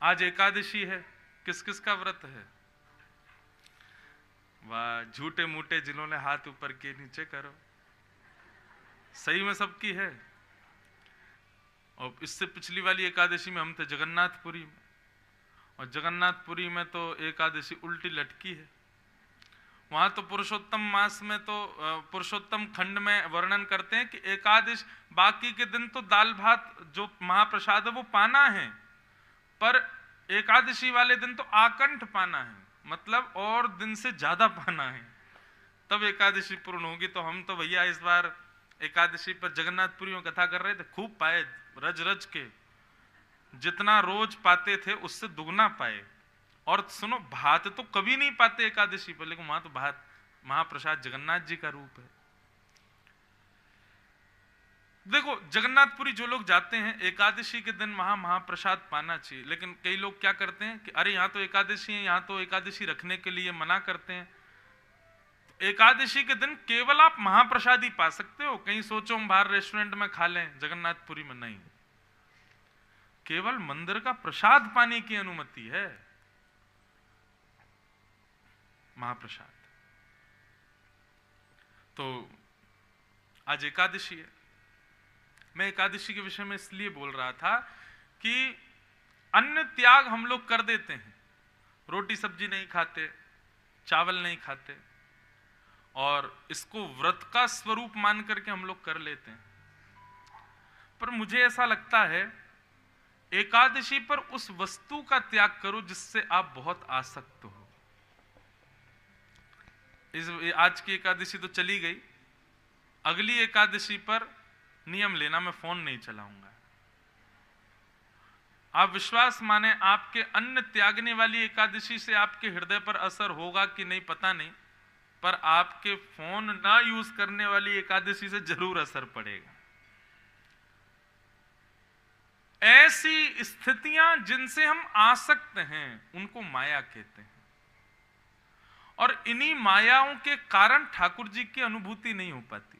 आज एकादशी है, किस किस का व्रत है? वाह, झूठे मूठे जिन्होंने हाथ ऊपर किए नीचे करो। सही में सबकी है। और इससे पिछली वाली एकादशी में हम थे जगन्नाथपुरी में, और जगन्नाथपुरी में तो एकादशी उल्टी लटकी है। वहां तो पुरुषोत्तम मास में तो पुरुषोत्तम खंड में वर्णन करते हैं कि एकादश बाकी के दिन तो दाल भात जो महाप्रसाद है वो पाना है, पर एकादशी वाले दिन तो आकंठ पाना है, मतलब और दिन से ज्यादा पाना है, तब एकादशी पूर्ण होगी। तो हम तो भैया इस बार एकादशी पर जगन्नाथपुरी में कथा कर रहे थे, खूब पाए रज रज के, जितना रोज पाते थे उससे दुगना पाए। और सुनो, भात तो कभी नहीं पाते एकादशी पर, लेकिन वहां तो भात महाप्रसाद जगन्नाथ जी का रूप है। देखो, जगन्नाथपुरी जो लोग जाते हैं एकादशी के दिन वहां महाप्रसाद पाना चाहिए, लेकिन कई लोग क्या करते हैं कि अरे यहाँ तो एकादशी है, यहाँ तो एकादशी रखने के लिए मना करते हैं। एकादशी के दिन केवल आप महाप्रसाद ही पा सकते हो। कहीं सोचो हम बाहर रेस्टोरेंट में खा लें, जगन्नाथपुरी में नहीं, केवल मंदिर का प्रसाद पाने की अनुमति है, महाप्रसाद। तो आज एकादशी है। मैं एकादशी के विषय में इसलिए बोल रहा था कि अन्न त्याग हम लोग कर देते हैं, रोटी सब्जी नहीं खाते, चावल नहीं खाते, और इसको व्रत का स्वरूप मान करके हम लोग कर लेते हैं। पर मुझे ऐसा लगता है एकादशी पर उस वस्तु का त्याग करो जिससे आप बहुत आसक्त हो। आज की एकादशी तो चली गई, अगली एकादशी पर नियम लेना, मैं फोन नहीं चलाऊंगा। आप विश्वास माने, आपके अन्न त्यागने वाली एकादशी से आपके हृदय पर असर होगा कि नहीं पता नहीं, पर आपके फोन ना यूज करने वाली एकादशी से जरूर असर पड़ेगा। ऐसी स्थितियां जिनसे हम आसक्त हैं उनको माया कहते हैं, और इन्हीं मायाओं के कारण ठाकुर जी की अनुभूति नहीं हो पाती।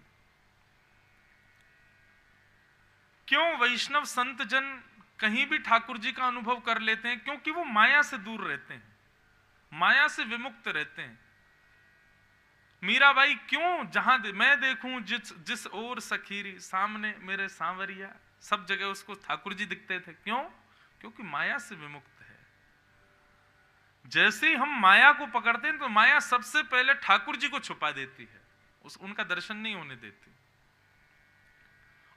क्यों वैष्णव संत जन कहीं भी ठाकुर जी का अनुभव कर लेते हैं? क्योंकि वो माया से दूर रहते हैं, माया से विमुक्त रहते हैं। मीराबाई क्यों, जहां मैं देखूं जिस ओर सखीरी, सामने मेरे सांवरिया, सब जगह उसको ठाकुर जी दिखते थे। क्यों? क्योंकि माया से विमुक्त है। जैसे ही हम माया को पकड़ते हैं तो माया सबसे पहले ठाकुर जी को छुपा देती है, उनका दर्शन नहीं होने देती।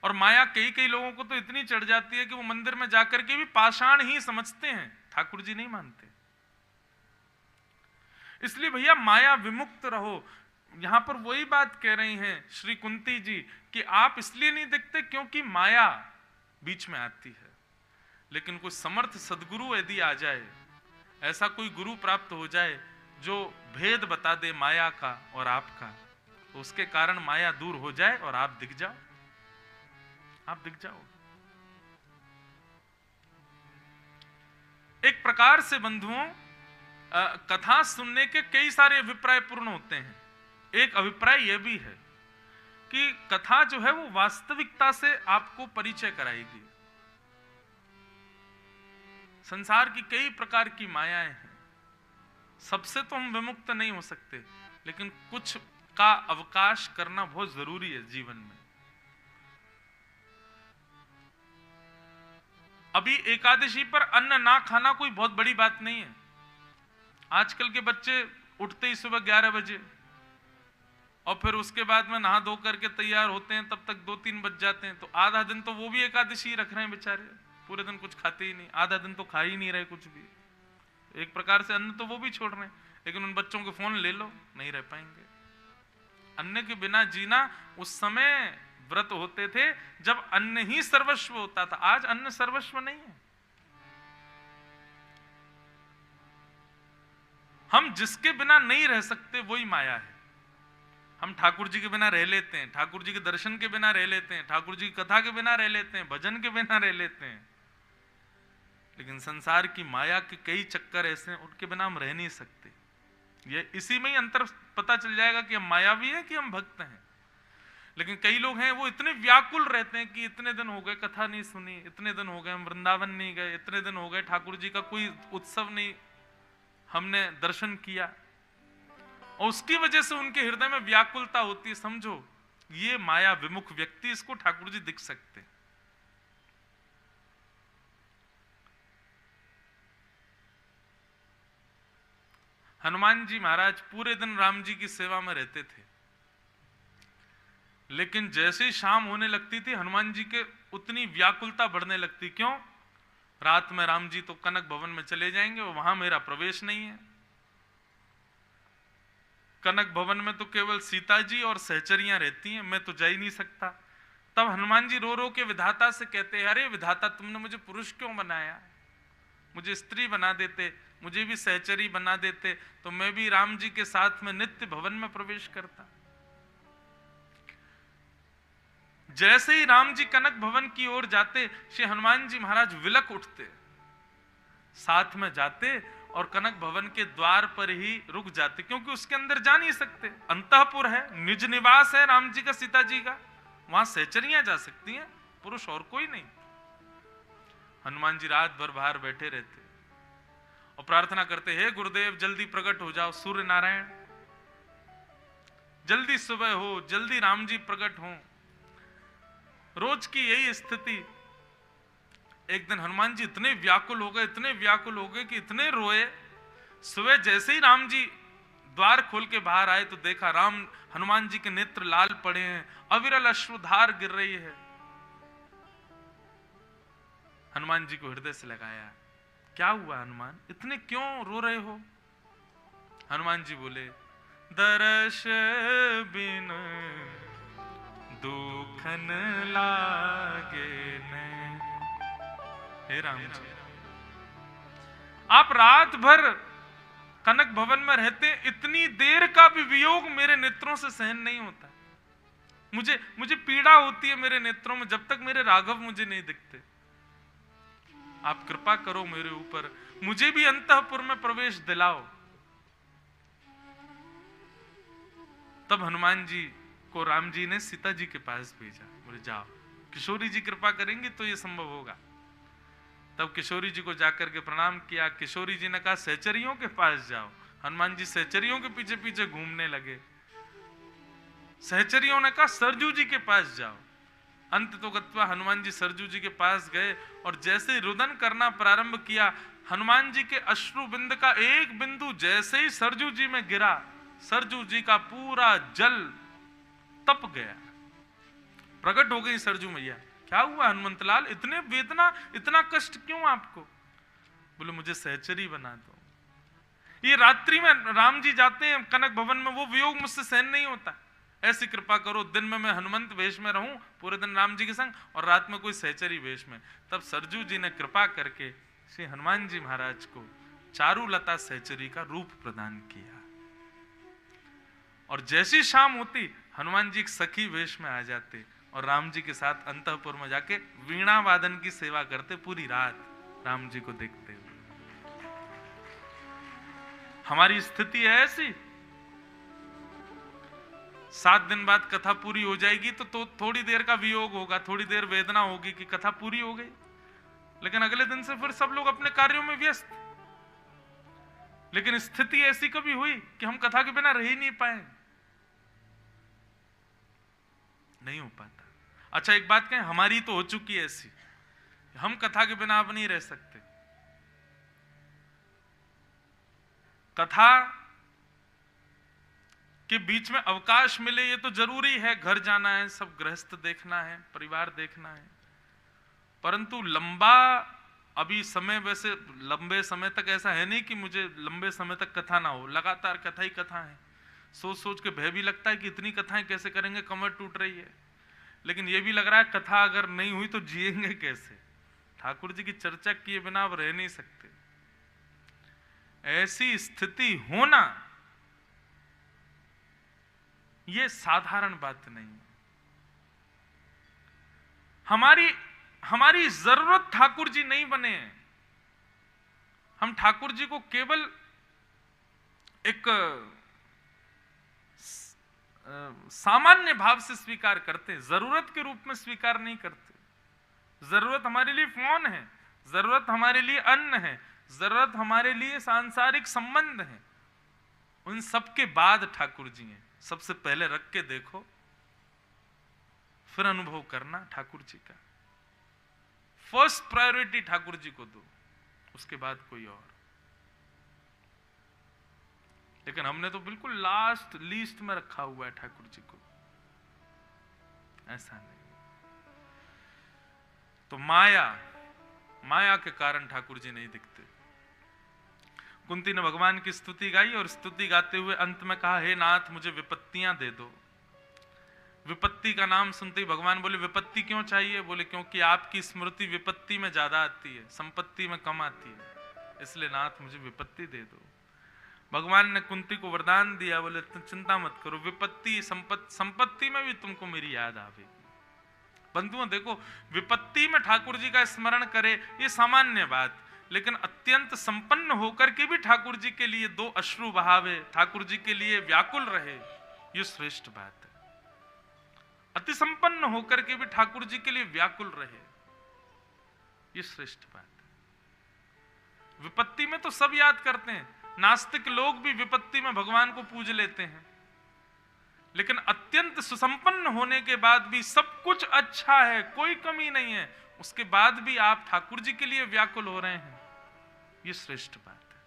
और माया कई कई लोगों को तो इतनी चढ़ जाती है कि वो मंदिर में जाकर के भी पाषाण ही समझते हैं, ठाकुर जी नहीं मानते। इसलिए भैया माया विमुक्त रहो। यहां पर वही बात कह रही हैं श्री कुंती जी कि आप इसलिए नहीं दिखते क्योंकि माया बीच में आती है। लेकिन कोई समर्थ सदगुरु यदि आ जाए, ऐसा कोई गुरु प्राप्त हो जाए जो भेद बता दे माया का और आपका, तो उसके कारण माया दूर हो जाए और आप दिख जाओ, आप दिख जाओ। एक प्रकार से बंधुओं, कथा सुनने के कई सारे अभिप्राय पूर्ण होते हैं। एक अभिप्राय यह भी है कि कथा जो है वो वास्तविकता से आपको परिचय कराएगी। संसार की कई प्रकार की मायाएं हैं, सबसे तो हम विमुक्त नहीं हो सकते, लेकिन कुछ का अवकाश करना बहुत जरूरी है जीवन में। अभी एकादशी पर अन्न ना खाना कोई बहुत बड़ी बात नहीं है। आजकल के बच्चे उठते ही सुबह 11 बजे और फिर उसके बाद में नहा धो करके तैयार होते हैं, तब तक 2-3 बज जाते हैं। तो आधा दिन तो वो भी एकादशी रख रहे हैं बेचारे, पूरे दिन कुछ खाते ही नहीं, आधा दिन तो खा ही नहीं रहे कुछ भी। एक प्रकार से अन्न तो वो भी छोड़ रहे हैं, लेकिन उन बच्चों के फोन ले लो, नहीं रह पाएंगे। अन्न के बिना जीना, उस समय व्रत होते थे जब अन्न ही सर्वस्व होता था। आज अन्न सर्वस्व नहीं है। हम जिसके बिना नहीं रह सकते वही माया है। हम ठाकुर जी के बिना रह लेते हैं, ठाकुर जी के दर्शन के बिना रह लेते हैं, ठाकुर जी की कथा के बिना रह लेते हैं, भजन के बिना रह लेते हैं, लेकिन संसार की माया के कई चक्कर ऐसे हैं उनके बिना हम रह नहीं सकते। ये इसी में ही अंतर पता चल जाएगा कि हम मायावी हैं कि हम भक्त हैं। लेकिन कई लोग हैं वो इतने व्याकुल रहते हैं कि इतने दिन हो गए कथा नहीं सुनी, इतने दिन हो गए हम वृंदावन नहीं गए, इतने दिन हो गए ठाकुर जी का कोई उत्सव नहीं हमने दर्शन किया, और उसकी वजह से उनके हृदय में व्याकुलता होती है। समझो ये माया विमुख व्यक्ति, इसको ठाकुर जी दिख सकते। हनुमान जी महाराज पूरे दिन राम जी की सेवा में रहते थे, लेकिन जैसे ही शाम होने लगती थी हनुमान जी के उतनी व्याकुलता बढ़ने लगती। क्यों? रात में राम जी तो कनक भवन में चले जाएंगे, वहां मेरा प्रवेश नहीं है। कनक भवन में तो केवल सीता जी और सहचरियां रहती हैं, मैं तो जा ही नहीं सकता। तब हनुमान जी रो रो के विधाता से कहते हैं, अरे विधाता तुमने मुझे पुरुष क्यों बनाया, मुझे स्त्री बना देते, मुझे भी सहचरी बना देते, तो मैं भी राम जी के साथ में नित्य भवन में प्रवेश करता। जैसे ही राम जी कनक भवन की ओर जाते, श्री हनुमान जी महाराज विलक उठते, साथ में जाते और कनक भवन के द्वार पर ही रुक जाते, क्योंकि उसके अंदर जा नहीं सकते। अंतःपुर है, निज निवास है राम जी का, सीता जी का, वहां सहचरियां जा सकती हैं, पुरुष और कोई नहीं। हनुमान जी रात भर बाहर बैठे रहते और प्रार्थना करते, हे गुरुदेव जल्दी प्रकट हो जाओ, सूर्य नारायण जल्दी सुबह हो, जल्दी राम जी प्रकट हो। रोज की यही स्थिति। एक दिन हनुमान जी इतने व्याकुल हो गए, इतने व्याकुल हो गए कि इतने रोए। सुबह जैसे ही राम जी द्वार खोल के बाहर आए तो देखा राम हनुमान जी के नेत्र लाल पड़े हैं, अविरल अश्रुधार गिर रही है। हनुमान जी को हृदय से लगाया, क्या हुआ हनुमान, इतने क्यों रो रहे हो? हनुमान जी बोले, दर्श बिन दुखन लागे ने। हे राम जी, आप रात भर कनक भवन में रहते, इतनी देर का भी वियोग मेरे नेत्रों से सहन नहीं होता। मुझे पीड़ा होती है मेरे नेत्रों में जब तक मेरे राघव मुझे नहीं दिखते। आप कृपा करो मेरे ऊपर, मुझे भी अंतःपुर में प्रवेश दिलाओ। तब हनुमान जी को राम जी ने सीता जी के पास भेजा, बोले जाओ, किशोरी जी कृपा करेंगे तो ये संभव होगा। तब किशोरी जी को जाकर के प्रणाम किया। किशोरी जी ने कहा सहचरियों के पास जाओ। हनुमान जी सहचरियों के पीछे पीछे घूमने लगे। सहचरियों ने कहा सरजू जी के पास जाओ। अंत तो गत्वा हनुमान जी सरजू जी के पास गए और जैसे रुदन करना प्रारंभ किया, हनुमान जी के अश्रु बिंद का एक बिंदु जैसे ही सरजू जी में गिरा, सरजू जी का पूरा जल तप गया, प्रकट हो गई सरजू मैया। क्या हुआ हनुमंतलाल, इतने वेदना, इतना कष्ट क्यों आपको? बोले मुझे सहचरी बना दो। ये रात्रि में राम जी जाते हैं कनक भवन में, वो वियोग मुझसे सहन नहीं होता, ऐसी कृपा करो दिन में मैं हनुमंत वेश में रहूं पूरे दिन राम जी के संग, और रात में कोई सहचरी वेश में। तब सरजू जी ने कृपा करके श्री हनुमान जी महाराज को चारुलता सहचरी का रूप प्रदान किया। और जैसी शाम होती हनुमान जी एक सखी वेश में आ जाते और राम जी के साथ अंतःपुर में जाके वीणा वादन की सेवा करते पूरी रात राम जी को देखते हुए। हमारी स्थिति है ऐसी, 7 दिन बाद कथा पूरी हो जाएगी तो थोड़ी देर का वियोग होगा, थोड़ी देर वेदना होगी कि कथा पूरी हो गई, लेकिन अगले दिन से फिर सब लोग अपने कार्यों में व्यस्त। लेकिन स्थिति ऐसी कभी हुई कि हम कथा के बिना रह ही नहीं पाए? नहीं हो पाता। अच्छा एक बात कहें, हमारी तो हो चुकी है ऐसी, हम कथा के बिना अब नहीं रह सकते। कथा के बीच में अवकाश मिले ये तो जरूरी है, घर जाना है, सब गृहस्थ देखना है, परिवार देखना है, परंतु लंबा अभी समय, वैसे लंबे समय तक ऐसा है नहीं कि मुझे लंबे समय तक कथा ना हो, लगातार कथा ही कथा है। सोच सोच के भय भी लगता है कि इतनी कथाएं कैसे करेंगे, कमर टूट रही है। लेकिन ये भी लग रहा है कथा अगर नहीं हुई तो जिएंगे कैसे? ठाकुर जी की चर्चा किए बिना अब रह नहीं सकते। ऐसी स्थिति होना ये साधारण बात नहीं है। हमारी जरूरत ठाकुर जी नहीं बने हैं। हम ठाकुर जी को केवल एक सामान्य भाव से स्वीकार करते हैं, जरूरत के रूप में स्वीकार नहीं करते। जरूरत हमारे लिए फोन है, जरूरत हमारे लिए अन्न है, जरूरत हमारे लिए सांसारिक संबंध है। उन सबके बाद ठाकुर जी हैं। सबसे पहले रख के देखो, फिर अनुभव करना ठाकुर जी का। फर्स्ट प्रायोरिटी ठाकुर जी को दो, उसके बाद कोई और। लेकिन हमने तो बिल्कुल लास्ट लीस्ट में रखा हुआ है ठाकुर जी को। ऐसा नहीं। तो माया के कारण ठाकुर जी नहीं दिखते। कुंती ने भगवान की स्तुति गाई और स्तुति गाते हुए अंत में कहा, हे नाथ मुझे विपत्तियां दे दो। विपत्ति का नाम सुनते ही भगवान बोले, विपत्ति क्यों चाहिए? बोले क्योंकि आपकी स्मृति विपत्ति में ज्यादा आती है, संपत्ति में कम आती है, इसलिए नाथ मुझे विपत्ति दे दो। भगवान ने कुंती को वरदान दिया, बोले तुम चिंता मत करो, विपत्ति संपत्ति में भी तुमको मेरी याद आवेगी। बंधुओं देखो, विपत्ति में ठाकुर जी का स्मरण करे ये सामान्य बात, लेकिन अत्यंत संपन्न होकर के भी ठाकुर जी के लिए 2 अश्रु बहावे, ठाकुर जी के लिए व्याकुल रहे, ये श्रेष्ठ बात है। अति संपन्न होकर के भी ठाकुर जी के लिए व्याकुल रहे, ये श्रेष्ठ बात है। विपत्ति में तो सब याद करते हैं, नास्तिक लोग भी विपत्ति में भगवान को पूज लेते हैं, लेकिन अत्यंत सुसंपन्न होने के बाद भी सब कुछ अच्छा है, कोई कमी नहीं है, उसके बाद भी आप ठाकुर जी के लिए व्याकुल हो रहे हैं, ये श्रेष्ठ बात है।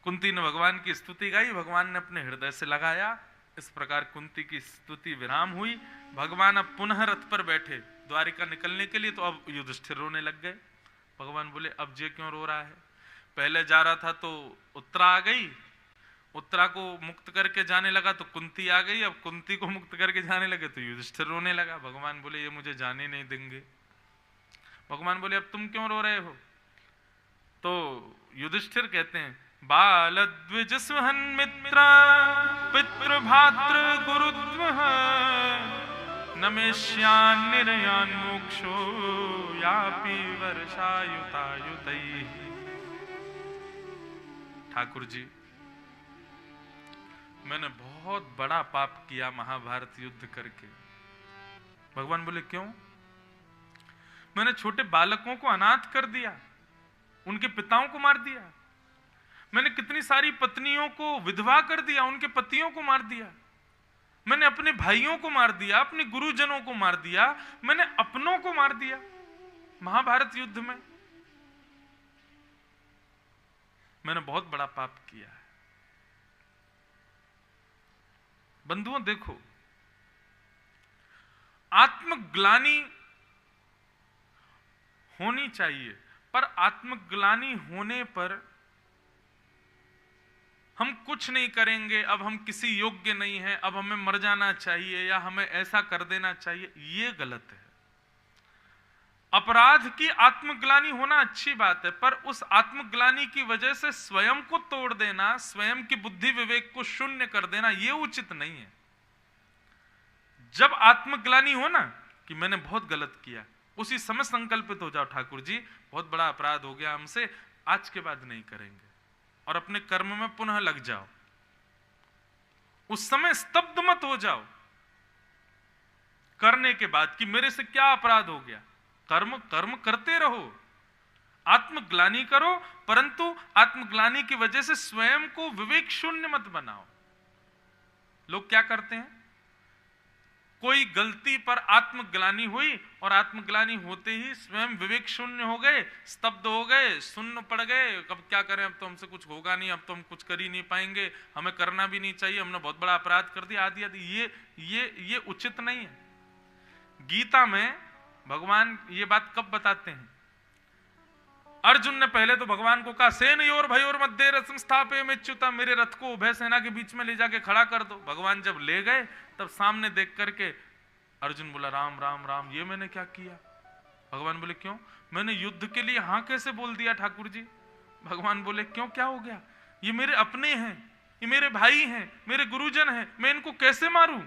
कुंती ने भगवान की स्तुति गाई, भगवान ने अपने हृदय से लगाया। इस प्रकार कुंती की स्तुति विराम हुई। भगवान अब पुनः रथ पर बैठे द्वारिका निकलने के लिए, तो अब युधिष्ठिर रोने लग गए। भगवान बोले, अब ये क्यों रो रहा है? पहले जा रहा था तो उत्तरा आ गई, उत्तरा को मुक्त करके जाने लगा तो कुंती आ गई, अब कुंती को मुक्त करके जाने लगे तो युधिष्ठिर रोने लगा। भगवान बोले, ये मुझे जाने नहीं देंगे। भगवान बोले, अब तुम क्यों रो रहे हो? तो युधिष्ठिर कहते हैं, बालद्विज स्वहन मित्र पितृ भातृ गुरुत्व नमेश्यान निर्यान मोक्षो यापि वर्षायुतायुतैः। ठाकुर जी, मैंने बहुत बड़ा पाप किया महाभारत युद्ध करके। भगवान बोले, क्यों? मैंने छोटे बालकों को अनाथ कर दिया, उनके पिताओं को मार दिया, मैंने कितनी सारी पत्नियों को विधवा कर दिया, उनके पतियों को मार दिया, मैंने अपने भाइयों को मार दिया, अपने गुरुजनों को मार दिया, मैंने अपनों को मार दिया महाभारत युद्ध में। मैंने बहुत बड़ा पाप किया है। बंधुओं देखो, आत्मग्लानि होनी चाहिए, पर आत्मग्लानि होने पर हम कुछ नहीं करेंगे, अब हम किसी योग्य नहीं हैं, अब हमें मर जाना चाहिए या हमें ऐसा कर देना चाहिए, ये गलत है। अपराध की आत्मग्लानि होना अच्छी बात है, पर उस आत्मग्लानि की वजह से स्वयं को तोड़ देना, स्वयं की बुद्धि विवेक को शून्य कर देना, यह उचित नहीं है। जब आत्मग्लानि हो ना कि मैंने बहुत गलत किया, उसी समय संकल्पित हो जाओ, ठाकुर जी बहुत बड़ा अपराध हो गया हमसे, आज के बाद नहीं करेंगे, और अपने कर्म में पुनः लग जाओ। उस समय स्तब्ध मत हो जाओ करने के बाद कि मेरे से क्या अपराध हो गया। कर्म कर्म करते रहो, आत्मग्लानि करो, परंतु आत्मग्लानि की वजह से स्वयं को विवेक शून्य मत बनाओ। लोग क्या करते हैं, कोई गलती पर आत्मग्लानि हुई और आत्मग्लानि होते ही स्वयं विवेक शून्य हो गए, स्तब्ध हो गए, शून्य पड़ गए, अब क्या करें, अब तो हमसे कुछ होगा नहीं, अब तो हम कुछ कर ही नहीं पाएंगे, हमें करना भी नहीं चाहिए, हमने बहुत बड़ा अपराध कर दिया, आदि आदि। ये उचित नहीं है। गीता में भगवान ये बात कब बताते हैं? अर्जुन ने पहले तो भगवान को कहा, सेनयोर भयोर मध्य रथम स्थापयमेच्युता, मेरे रथ को उभय सेना के बीच में ले जाके खड़ा कर दो। भगवान जब ले गए तब सामने देख करके अर्जुन बोला, राम राम राम, ये मैंने क्या किया? भगवान बोले, क्यों? मैंने युद्ध के लिए हाँ कैसे बोल दिया ठाकुर जी? भगवान बोले, क्यों, क्या हो गया? ये मेरे अपने हैं, ये मेरे भाई हैं, मेरे गुरुजन हैं, मैं इनको कैसे मारूं?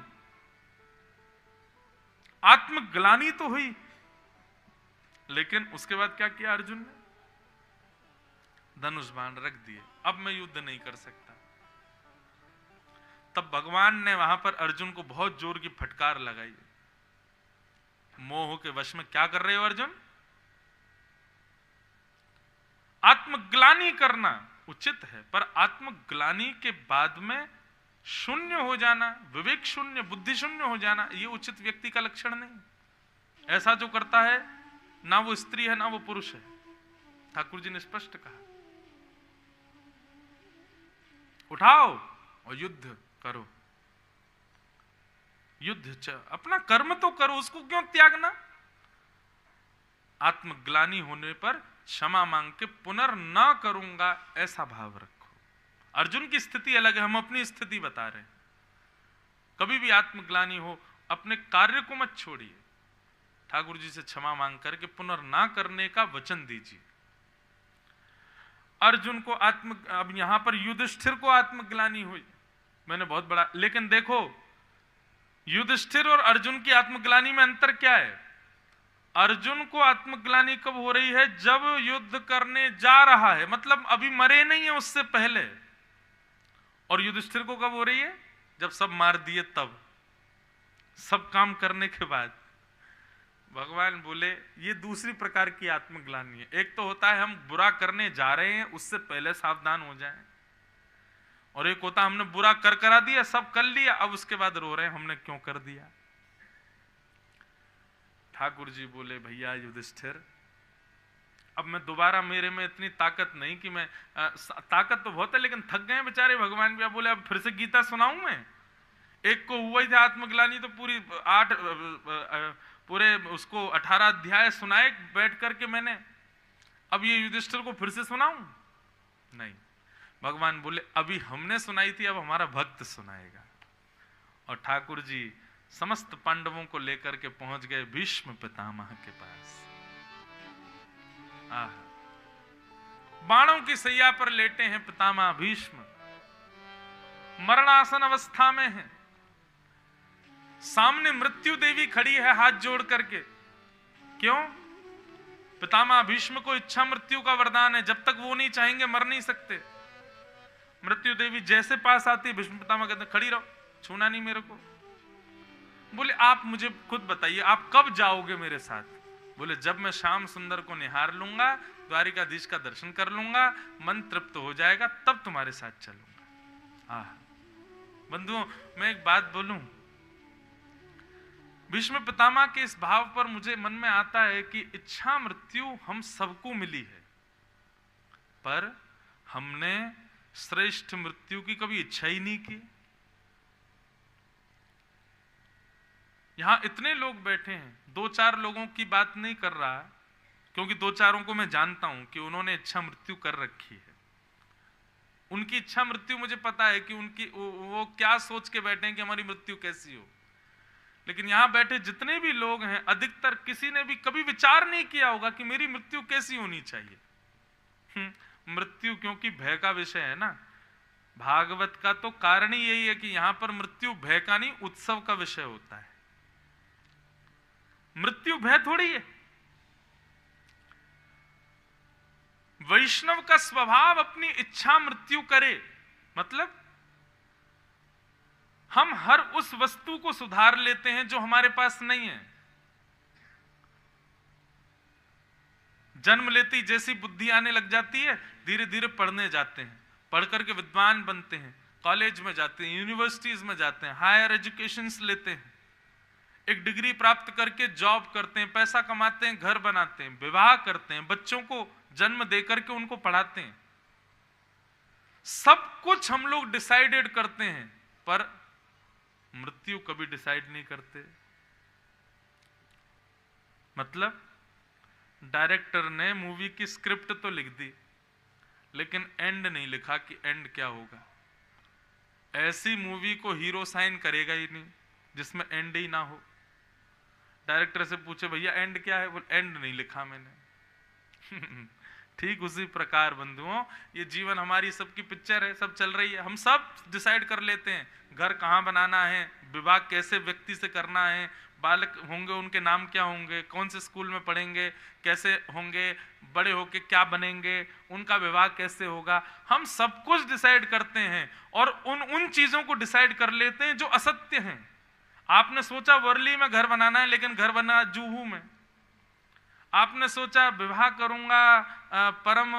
आत्मग्लानि तो हुई, लेकिन उसके बाद क्या किया अर्जुन ने? धनुष बाण रख दिए, अब मैं युद्ध नहीं कर सकता। तब भगवान ने वहां पर अर्जुन को बहुत जोर की फटकार लगाई। मोह के वश में क्या कर रहे हो अर्जुन? आत्मग्लानि करना उचित है, पर आत्मग्लानि के बाद में शून्य हो जाना, विवेक शून्य, बुद्धि शून्य हो जाना, यह उचित व्यक्ति का लक्षण नहीं। ऐसा जो करता है ना वो स्त्री है ना वो पुरुष है। ठाकुर जी ने स्पष्ट कहा, उठाओ और युद्ध करो। युद्ध अपना कर्म तो करो, उसको क्यों त्यागना? आत्मग्लानि होने पर क्षमा मांग के पुनर्न करूंगा ऐसा भाव रखो। अर्जुन की स्थिति अलग है, हम अपनी स्थिति बता रहे हैं। कभी भी आत्मग्लानि हो अपने कार्य को मत छोड़िए, ठाकुर जी से क्षमा मांग करके पुनर्न करने का वचन दीजिए। अर्जुन को अब यहां पर युधिष्ठिर को आत्मग्लानि हुई, मैंने बहुत बड़ा, लेकिन देखो युधिष्ठिर और अर्जुन की आत्मग्लानि में अंतर क्या है? अर्जुन को आत्मग्लानि कब हो रही है? जब युद्ध करने जा रहा है, मतलब अभी मरे नहीं है उससे पहले। और युधिष्ठिर को कब हो रही है? जब सब मार दिए, तब सब काम करने के बाद। भगवान बोले ये दूसरी प्रकार की आत्मग्लानि है। एक तो होता है हम बुरा करने जा रहे हैं, उससे पहले सावधान हो जाएं, और एक होता हमने बुरा करा दिया, सब कर लिया, अब उसके बाद रो रहे हैं हमने क्यों कर दिया। ठाकुर जी बोले भैया युधिष्ठिर, अब मैं दोबारा, मेरे में इतनी ताकत नहीं कि मैं ताकत तो बहुत है लेकिन थक गए बेचारे भगवान भी। बोले अब फिर से गीता सुनाऊं मैं? एक को हुआ ही था आत्मग्लानि तो पूरे उसको 18 अध्याय सुनाए बैठ करके मैंने, अब ये युधिष्ठिर को फिर से सुनाऊं? नहीं। भगवान बोले अभी हमने सुनाई थी, अब हमारा भक्त सुनाएगा। और ठाकुर जी समस्त पांडवों को लेकर के पहुंच गए भीष्म पितामह के पास। बाणों की सैया पर लेटे हैं पितामह भीष्म, मरणासन अवस्था में हैं। सामने मृत्यु देवी खड़ी है हाथ जोड़ करके। क्यों? पितामह भीष्म को इच्छा मृत्यु का वरदान है, जब तक वो नहीं चाहेंगे मर नहीं सकते। मृत्यु देवी जैसे पास आती है, भीष्म पितामह कहते खड़ी रहो, छूना नहीं मेरे को। बोले आप मुझे खुद बताइए आप कब जाओगे मेरे साथ? बोले जब मैं श्याम सुंदर को निहार लूंगा, द्वारिकाधीश का दर्शन कर लूंगा, मन तृप्त हो जाएगा, तब तुम्हारे साथ चलूंगा। बंधुओं मैं एक बात बोलूं, भीष्म पितामह के इस भाव पर मुझे मन में आता है कि इच्छा मृत्यु हम सबको मिली है, पर हमने श्रेष्ठ मृत्यु की कभी इच्छा ही नहीं की। यहां इतने लोग बैठे हैं, 2-4 लोगों की बात नहीं कर रहा, क्योंकि 2-4 को मैं जानता हूं कि उन्होंने इच्छा मृत्यु कर रखी है। उनकी इच्छा मृत्यु मुझे पता है कि उनकी वो क्या सोच के बैठे हैं कि हमारी मृत्यु कैसी हो। लेकिन यहां बैठे जितने भी लोग हैं, अधिकतर किसी ने भी कभी विचार नहीं किया होगा कि मेरी मृत्यु कैसी होनी चाहिए। मृत्यु क्योंकि भय का विषय है ना, भागवत का तो कारण ही यही है कि यहां पर मृत्यु भय का नहीं उत्सव का विषय होता है। मृत्यु भय थोड़ी है। वैष्णव का स्वभाव अपनी इच्छा मृत्यु करे, मतलब हम हर उस वस्तु को सुधार लेते हैं जो हमारे पास नहीं है। जन्म लेती जैसी बुद्धि आने लग जाती है, धीरे धीरे पढ़ने जाते हैं, पढ़ करके विद्वान बनते हैं, कॉलेज में जाते हैं, यूनिवर्सिटीज में जाते हैं, हायर एजुकेशंस लेते हैं, एक डिग्री प्राप्त करके जॉब करते हैं, पैसा कमाते हैं, घर बनाते हैं, विवाह करते हैं, बच्चों को जन्म देकर के उनको पढ़ाते हैं। सब कुछ हम लोग डिसाइडेड करते हैं, पर मृत्यु कभी डिसाइड नहीं करते। मतलब डायरेक्टर ने मूवी की स्क्रिप्ट तो लिख दी, लेकिन एंड नहीं लिखा कि एंड क्या होगा। ऐसी मूवी को हीरो साइन करेगा ही नहीं जिसमें एंड ही ना हो। डायरेक्टर से पूछे भैया एंड क्या है, बोल एंड नहीं लिखा मैंने। ठीक उसी प्रकार बंधुओं ये जीवन हमारी सबकी पिक्चर है, सब चल रही है, हम सब डिसाइड कर लेते हैं घर कहाँ बनाना है, विवाह कैसे व्यक्ति से करना है, बालक होंगे उनके नाम क्या होंगे, कौन से स्कूल में पढ़ेंगे, कैसे होंगे, बड़े होके क्या बनेंगे, उनका विवाह कैसे होगा, हम सब कुछ डिसाइड करते हैं और उन चीजों को डिसाइड कर लेते हैं जो असत्य हैं। आपने सोचा वर्ली में घर बनाना है लेकिन घर बना जूहू में। आपने सोचा विवाह करूंगा परम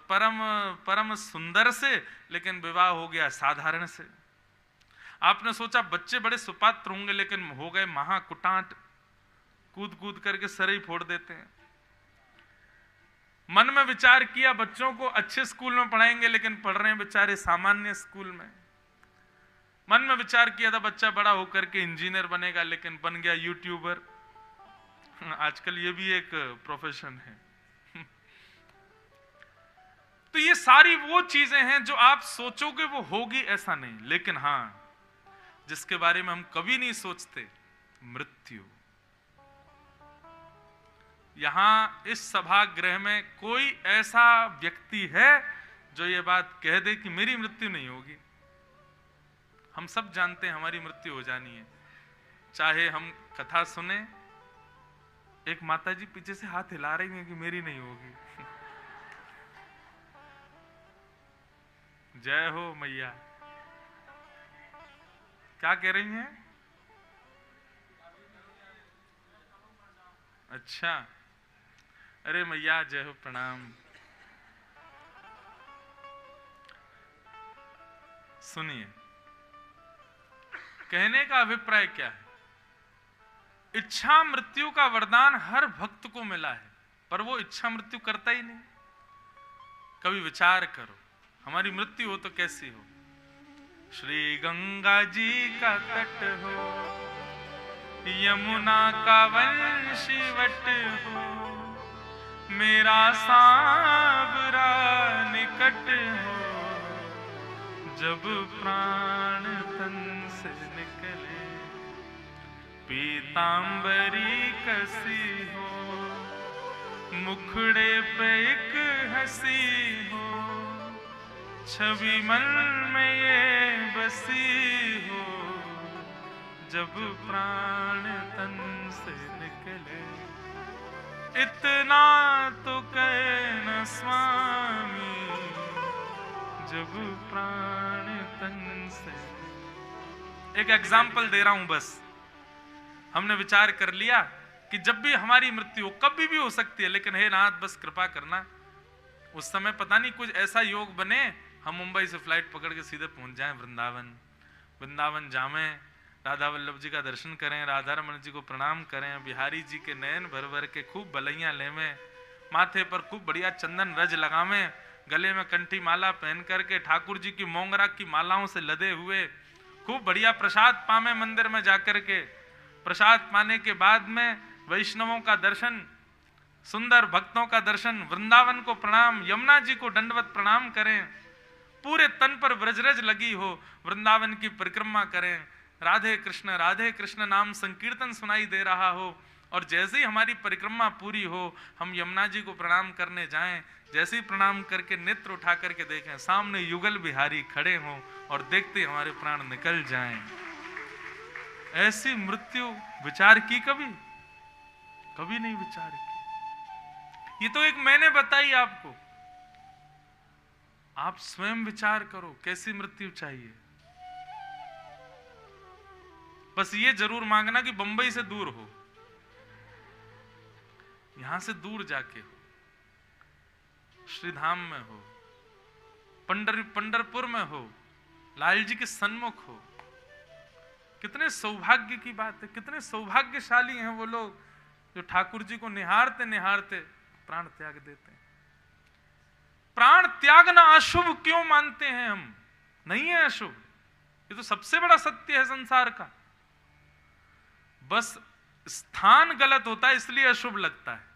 परम परम सुंदर से, लेकिन विवाह हो गया साधारण से। आपने सोचा बच्चे बड़े सुपात्र होंगे लेकिन हो गए महाकुटांट, कूद कूद करके सर ही फोड़ देते हैं। मन में विचार किया बच्चों को अच्छे स्कूल में पढ़ाएंगे लेकिन पढ़ रहे हैं बेचारे सामान्य स्कूल में। मन में विचार किया था बच्चा बड़ा होकर के इंजीनियर बनेगा लेकिन बन गया यूट्यूबर। आजकल ये भी एक प्रोफेशन है। तो ये सारी वो चीजें हैं जो आप सोचोगे वो होगी ऐसा नहीं, लेकिन हां जिसके बारे में हम कभी नहीं सोचते, मृत्यु। यहां इस सभागृह में कोई ऐसा व्यक्ति है जो ये बात कह दे कि मेरी मृत्यु नहीं होगी? हम सब जानते हैं हमारी मृत्यु हो जानी है। चाहे हम कथा सुने, एक माताजी पीछे से हाथ हिला रही हैं कि मेरी नहीं होगी। जय हो मैया। क्या कह रही हैं? अच्छा, अरे मैया जय हो, प्रणाम। सुनिए, कहने का अभिप्राय क्या है? इच्छा मृत्यु का वरदान हर भक्त को मिला है, पर वो इच्छा मृत्यु करता ही नहीं। कभी विचार करो, हमारी मृत्यु हो तो कैसी हो? श्री गंगा जी का तट हो, यमुना का वंशीवट हो, मेरा सांवरा निकट हो, जब प्राण तन से निकले, पीतांबरी कसी हो, मुखड़े पे एक हंसी हो, छवि मन में ये बसी हो, जब प्राण तन से निकले। इतना तो कहना स्वामी, जब प्राण तन से। एक एग्जाम्पल दे रहा हूं बस। हमने विचार कर लिया कि जब भी हमारी मृत्यु हो, कभी भी हो सकती है, लेकिन हे नाथ बस कृपा करना उस समय पता नहीं कुछ ऐसा योग बने हम मुंबई से फ्लाइट पकड़ के सीधे पहुंच जाएं वृंदावन। वृंदावन जामें, राधा वल्लभ जी का दर्शन करें, राधा रमन जी को प्रणाम करें, बिहारी जी के नयन भर भर के खूब बलैया लेवें, माथे पर खूब बढ़िया चंदन रज लगावें, गले में कंठी माला पहन करके ठाकुर जी की मोंगरा की मालाओं से लदे हुए खूब बढ़िया प्रसाद पावे मंदिर में जाकर के। प्रसाद पाने के बाद में वैष्णवों का दर्शन, सुंदर भक्तों का दर्शन, वृंदावन को प्रणाम, यमुना जी को दंडवत प्रणाम करें, पूरे तन पर व्रजरज लगी हो, वृंदावन की परिक्रमा करें, राधे कृष्ण नाम संकीर्तन सुनाई दे रहा हो, और जैसे ही हमारी परिक्रमा पूरी हो हम यमुना जी को प्रणाम करने जाएं, जैसे ही प्रणाम करके नेत्र उठा करके देखें सामने युगल बिहारी खड़े हों और देखते हमारे प्राण निकल जाएं। ऐसी मृत्यु विचार की कभी? कभी नहीं विचार की। ये तो एक मैंने बताई आपको, आप स्वयं विचार करो कैसी मृत्यु चाहिए। बस ये जरूर मांगना कि बंबई से दूर हो, यहां से दूर जाके हो, श्रीधाम में हो, पंढरपुर में हो, लाल जी के सन्मुख हो। कितने सौभाग्य की बात है, कितने सौभाग्यशाली हैं वो लोग जो ठाकुर जी को निहारते निहारते प्राण त्याग देते हैं। प्राण त्यागना अशुभ क्यों मानते हैं हम? नहीं है अशुभ, ये तो सबसे बड़ा सत्य है संसार का। बस स्थान गलत होता है इसलिए अशुभ लगता है।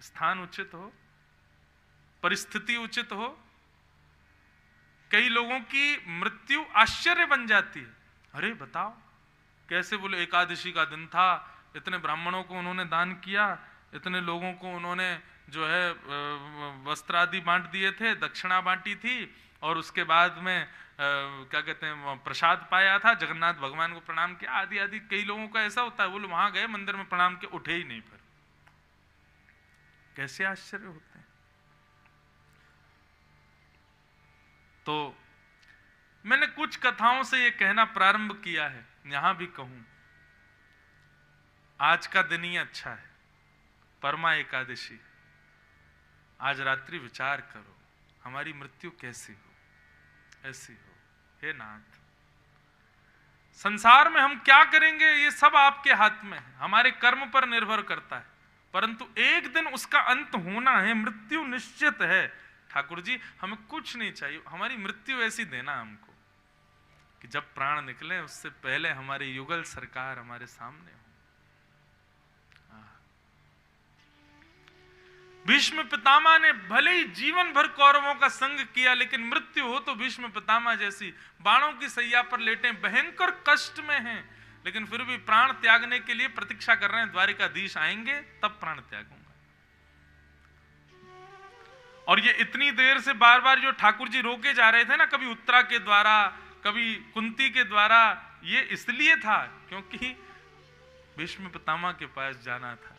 स्थान उचित हो, परिस्थिति उचित हो, कई लोगों की मृत्यु आश्चर्य बन जाती है। अरे बताओ कैसे? बोले एकादशी का दिन था, इतने ब्राह्मणों को उन्होंने दान किया, इतने लोगों को उन्होंने जो है वस्त्र आदि बांट दिए थे, दक्षिणा बांटी थी, और उसके बाद में क्या कहते हैं प्रसाद पाया था, जगन्नाथ भगवान को प्रणाम किया, आदि आदि। कई लोगों का ऐसा होता है, वो लोग वहां गए मंदिर में प्रणाम के उठे ही नहीं, फिर कैसे आश्चर्य होते हैं। तो मैंने कुछ कथाओं से ये कहना प्रारंभ किया है, यहां भी कहूं, आज का दिन ही अच्छा है, परमा एकादशी। आज रात्रि विचार करो, हमारी मृत्यु कैसी हो, ऐसी हो। हे नाथ, संसार में हम क्या करेंगे ये सब आपके हाथ में है, हमारे कर्म पर निर्भर करता है, परंतु एक दिन उसका अंत होना है, मृत्यु निश्चित है। ठाकुर जी हमें कुछ नहीं चाहिए, हमारी मृत्यु ऐसी देना हमको कि जब प्राण निकले उससे पहले हमारे युगल सरकार हमारे सामने हो। भीष्म पितामह ने भले ही जीवन भर कौरवों का संग किया, लेकिन मृत्यु हो तो भीष्म पितामह जैसी बाणों की सैया पर लेटे, भयंकर कष्ट में हैं, लेकिन फिर भी प्राण त्यागने के लिए प्रतीक्षा कर रहे हैं, द्वारिकाधीश आएंगे तब प्राण त्यागूंगा। और ये इतनी देर से बार बार जो ठाकुर जी रोके जा रहे थे ना, कभी उत्तरा के द्वारा, कभी कुंती के द्वारा, ये इसलिए था क्योंकि भीष्म पितामह के पास जाना था।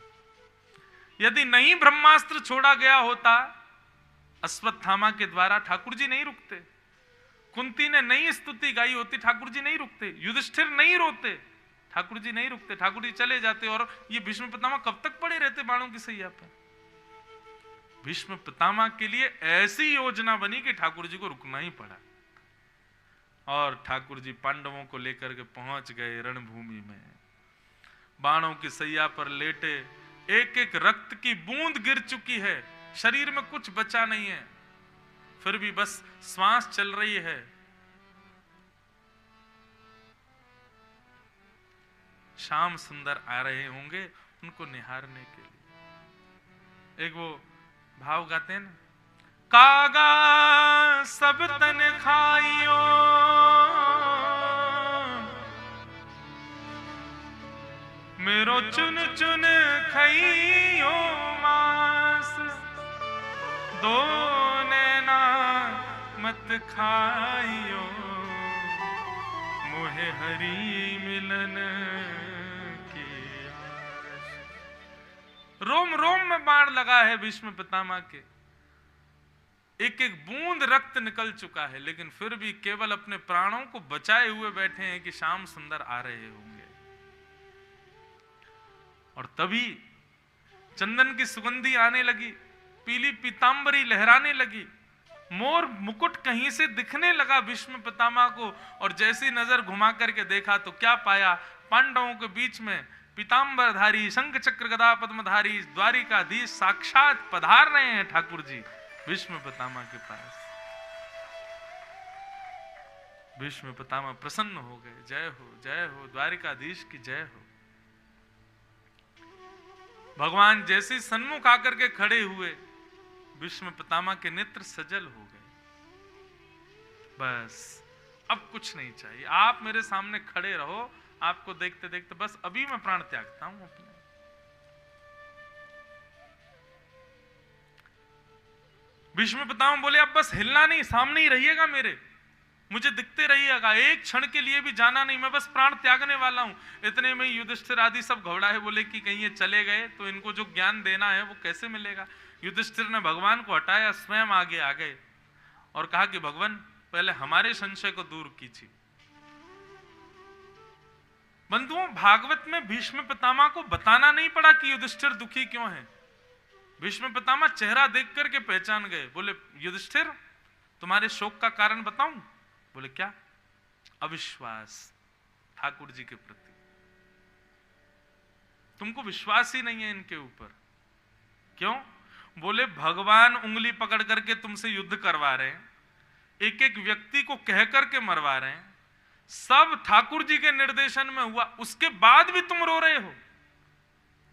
यदि नहीं ब्रह्मास्त्र छोड़ा गया होता अश्वत्थामा के द्वारा, ठाकुर जी नहीं रुकते। कुंती ने नहीं स्तुति गाई होती, ठाकुर जी नहीं रुकते। युधिष्ठिर नहीं रोते, ठाकुर जी नहीं रुकते, ठाकुर जी चले जाते। और ये भीष्म पितामह कब तक पड़े रहते बाणों की सैया पे। भीष्म पितामह के लिए ऐसी योजना बनी कि ठाकुर जी को रुकना ही पड़ा। और ठाकुर जी पांडवों को लेकर के पहुंच गए रणभूमि में, बाणों की सैया पर लेटे, एक एक रक्त की बूंद गिर चुकी है, शरीर में कुछ बचा नहीं है, फिर भी बस श्वास चल रही है। श्याम सुंदर आ रहे होंगे उनको निहारने के लिए। एक वो भाव गाते हैं ना, कागा सब तन खाइयो, मेरो चुन चुन खाइयो मांस, दो नैना मत खाइयो, मोहे हरि मिलन की आस। रोम रोम में बाण लगा है भीष्म पितामह के, एक एक बूंद रक्त निकल चुका है, लेकिन फिर भी केवल अपने प्राणों को बचाए हुए बैठे हैं कि श्याम सुंदर आ रहे होंगे। और तभी चंदन की सुगंधी आने लगी, पीली पीतांबरी लहराने लगी, मोर मुकुट कहीं से दिखने लगा भीष्म पितामह को। और जैसी नजर घुमा करके देखा तो क्या पाया, पांडवों के बीच में पीतांबरधारी, शंख चक्र गदा पद्मधारी द्वारिकाधीश साक्षात पधार रहे हैं ठाकुर जी भीष्म पितामह के पास। भीष्म पितामह प्रसन्न हो गए, जय हो द्वारिकाधीश की जय हो। भगवान जैसे सन्मुख आकर के खड़े हुए, भीष्म पितामह के नेत्र सजल हो गए। बस अब कुछ नहीं चाहिए, आप मेरे सामने खड़े रहो, आपको देखते देखते बस अभी मैं प्राण त्यागता हूं अपने। भीष्म पितामह बोले अब बस हिलना नहीं, सामने ही रहिएगा मेरे, मुझे दिखते रहिएगा, एक क्षण के लिए भी जाना नहीं, मैं बस प्राण त्यागने वाला हूं। इतने में युधिष्ठिर आदि सब घबराए, बोले कि कहीं ये चले गए तो इनको जो ज्ञान देना है वो कैसे मिलेगा। युधिष्ठिर ने भगवान को हटाया, स्वयं आगे आ गए और कहा कि भगवान पहले हमारे संशय को दूर कीजिए। बंधुओं, भागवत में भीष्म पितामह को बताना नहीं पड़ा कि युधिष्ठिर दुखी क्यों है। भीष्म पितामह चेहरा देख करके पहचान गए, बोले युधिष्ठिर तुम्हारे शोक का कारण बताऊं? बोले क्या? अविश्वास ठाकुर जी के प्रति, तुमको विश्वास ही नहीं है इनके ऊपर। क्यों? बोले भगवान उंगली पकड़ करके तुमसे युद्ध करवा रहे हैं, एक एक व्यक्ति को कह करके मरवा रहे हैं, सब ठाकुर जी के निर्देशन में हुआ, उसके बाद भी तुम रो रहे हो।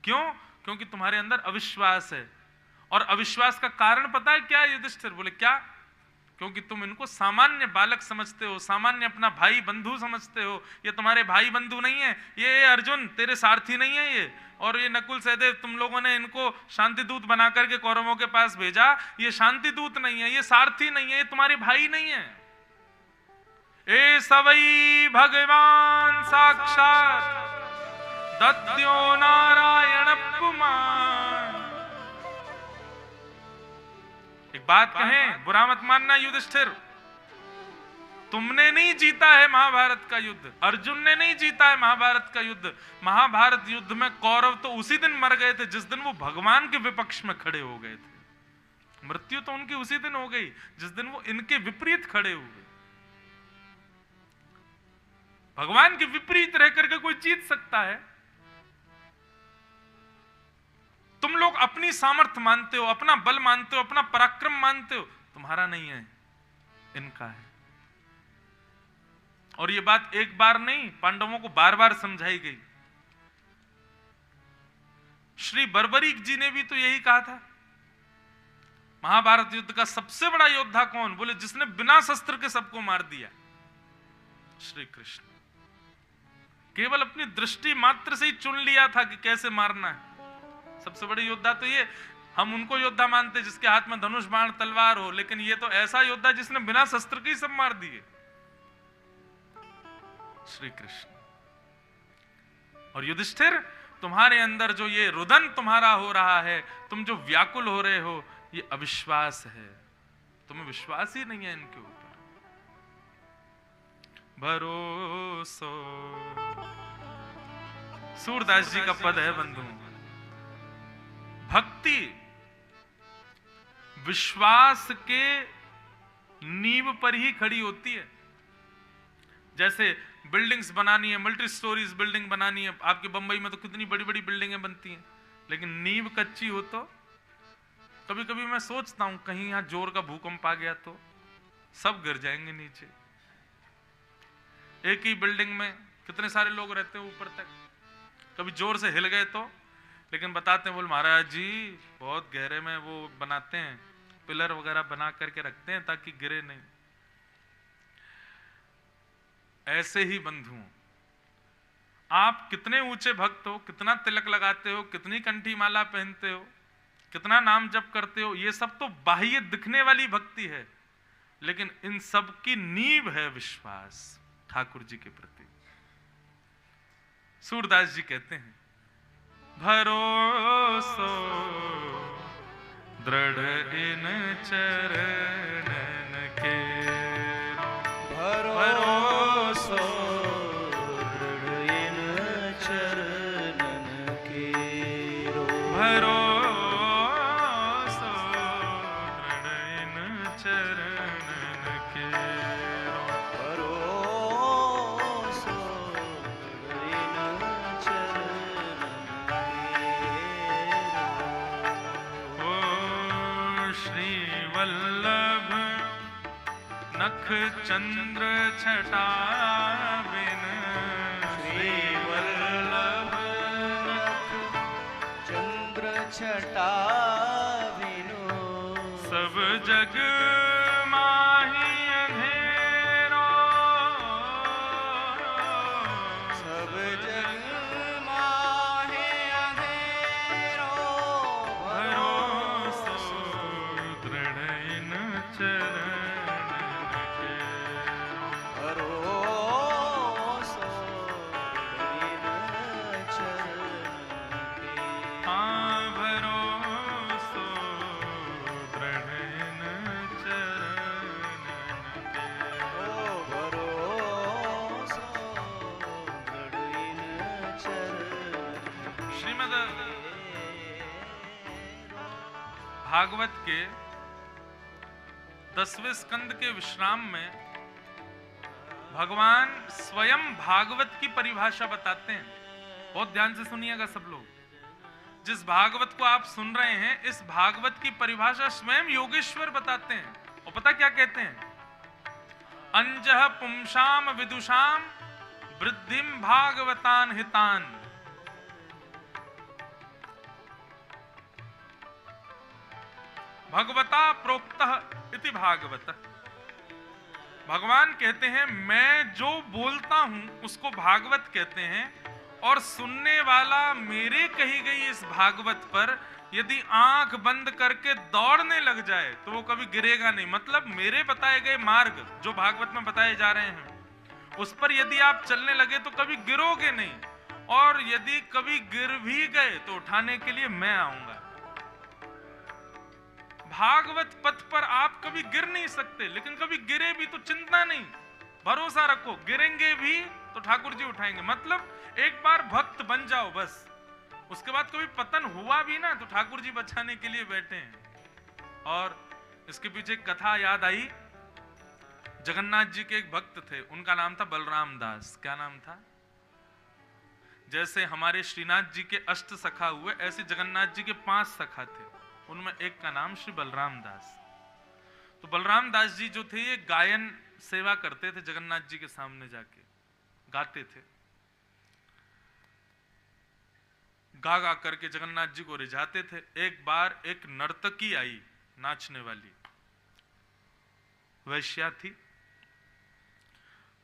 क्यों? क्योंकि तुम्हारे अंदर अविश्वास है। और अविश्वास का कारण पता है क्या है युधिष्ठिर? बोले क्या? क्योंकि तुम इनको सामान्य बालक समझते हो, सामान्य अपना भाई बंधु समझते हो। ये तुम्हारे भाई बंधु नहीं है, ये अर्जुन तेरे सारथी नहीं है ये, और ये नकुल सहदेव तुम लोगों ने इनको शांति दूत बना करके कौरवों के पास भेजा, ये शांति दूत नहीं है, ये सारथी नहीं है, ये तुम्हारे भाई नहीं है। ए सवई भगवान साक्षात दद्यो नारायण पुमान। एक बात कहें, बुरा मत मानना युधिष्ठिर, तुमने नहीं जीता है महाभारत का युद्ध, अर्जुन ने नहीं जीता है महाभारत का युद्ध। महाभारत युद्ध में कौरव तो उसी दिन मर गए थे जिस दिन वो भगवान के विपक्ष में खड़े हो गए थे। मृत्यु तो उनकी उसी दिन हो गई जिस दिन वो इनके विपरीत खड़े हुए। भगवान के विपरीत रह करके कोई जीत सकता है? तुम लोग अपनी सामर्थ्य मानते हो, अपना बल मानते हो, अपना पराक्रम मानते हो, तुम्हारा नहीं है, इनका है। और ये बात एक बार नहीं, पांडवों को बार बार समझाई गई। श्री बर्बरीक जी ने भी तो यही कहा था। महाभारत युद्ध का सबसे बड़ा योद्धा कौन? बोले जिसने बिना शस्त्र के सबको मार दिया, श्री कृष्ण। केवल अपनी दृष्टि मात्र से ही चुन लिया था कि कैसे मारना है। सबसे बड़े योद्धा तो ये, हम उनको योद्धा मानते जिसके हाथ में धनुष बाण तलवार हो, लेकिन ये तो ऐसा योद्धा जिसने बिना शस्त्र के ही सब मार दिए, श्री कृष्ण। और युधिष्ठिर, तुम्हारे अंदर जो ये रुदन तुम्हारा हो रहा है, तुम जो व्याकुल हो रहे हो, ये अविश्वास है। तुम्हें विश्वास ही नहीं है इनके ऊपर। भरोसो, सूरदास जी का पद है बंधु। भक्ति विश्वास के नींव पर ही खड़ी होती है। जैसे बिल्डिंग्स बनानी है, मल्टी स्टोरीज बिल्डिंग बनानी है, आपके बंबई में तो कितनी बड़ी बड़ी बिल्डिंगें बनती हैं, लेकिन नींव कच्ची हो तो कभी कभी मैं सोचता हूं कहीं यहां जोर का भूकंप आ गया तो सब गिर जाएंगे नीचे। एक ही बिल्डिंग में कितने सारे लोग रहते हैं ऊपर तक, कभी जोर से हिल गए तो, लेकिन बताते हैं, बोल महाराज जी बहुत गहरे में वो बनाते हैं, पिलर वगैरह बना करके रखते हैं ताकि गिरे नहीं। ऐसे ही बंधुओं, आप कितने ऊंचे भक्त हो, कितना तिलक लगाते हो, कितनी कंठी माला पहनते हो, कितना नाम जप करते हो, ये सब तो बाह्य दिखने वाली भक्ति है, लेकिन इन सब की नींव है विश्वास ठाकुर जी के प्रति। सूरदास जी कहते हैं, भरोसो दृढ़ इन चरणन के, भरोसो दृढ़ इन चरणन के, भरोसो दृढ़ इन चरणन के, भरोसो दृढ़ इन चरणन के। ओ श्री वल्लभ नख चंद्र छटा बिन, श्री वल्लभ नख चंद्र छटा बिनु, सब जग माही अंधेरो, सब जग माहे अंधेरो, भरोसो दृढ़ इन चरणन के, भरोसो दृढ़ इन चरणन के। हाँ भरोसो दृढ़ इन चरणन के। ओ भरोसो दृढ़ इन चरणन के। श्रीमद् भागवत के 10वें स्कंद के विश्राम में भगवान स्वयं भागवत की परिभाषा बताते हैं। बहुत ध्यान से सुनिएगा सब लोग। जिस भागवत को आप सुन रहे हैं, इस भागवत की परिभाषा स्वयं योगेश्वर बताते हैं। और पता क्या कहते हैं? अंजह पुंसाम विदुषाम वृद्धिम भागवतान हितान। भगवता प्रोक्तः इति भागवत। भगवान कहते हैं मैं जो बोलता हूं उसको भागवत कहते हैं, और सुनने वाला मेरे कही गई इस भागवत पर यदि आंख बंद करके दौड़ने लग जाए तो वो कभी गिरेगा नहीं। मतलब मेरे बताए गए मार्ग जो भागवत में बताए जा रहे हैं उस पर यदि आप चलने लगे तो कभी गिरोगे नहीं, और यदि कभी गिर भी गए तो उठाने के लिए मैं आऊंगा। भागवत पथ पर आप कभी गिर नहीं सकते, लेकिन कभी गिरे भी तो चिंता नहीं, भरोसा रखो, गिरेंगे भी तो ठाकुर जी उठाएंगे। मतलब एक बार भक्त बन जाओ बस, उसके बाद कभी पतन हुआ भी ना तो ठाकुर जी बचाने के लिए बैठे हैं। और इसके पीछे एक कथा याद आई। जगन्नाथ जी के एक भक्त थे, उनका नाम था बलराम दास। क्या नाम था? जैसे हमारे श्रीनाथ जी के अष्ट सखा हुए, ऐसे जगन्नाथ जी के 5 सखा थे, उनमें एक का नाम श्री बलराम दास। तो बलराम दास जी जो थे ये गायन सेवा करते थे, जगन्नाथ जी के सामने जाके गाते थे, गा गा करके जगन्नाथ जी को रिझाते थे। एक बार एक नर्तकी आई, नाचने वाली वैश्या थी।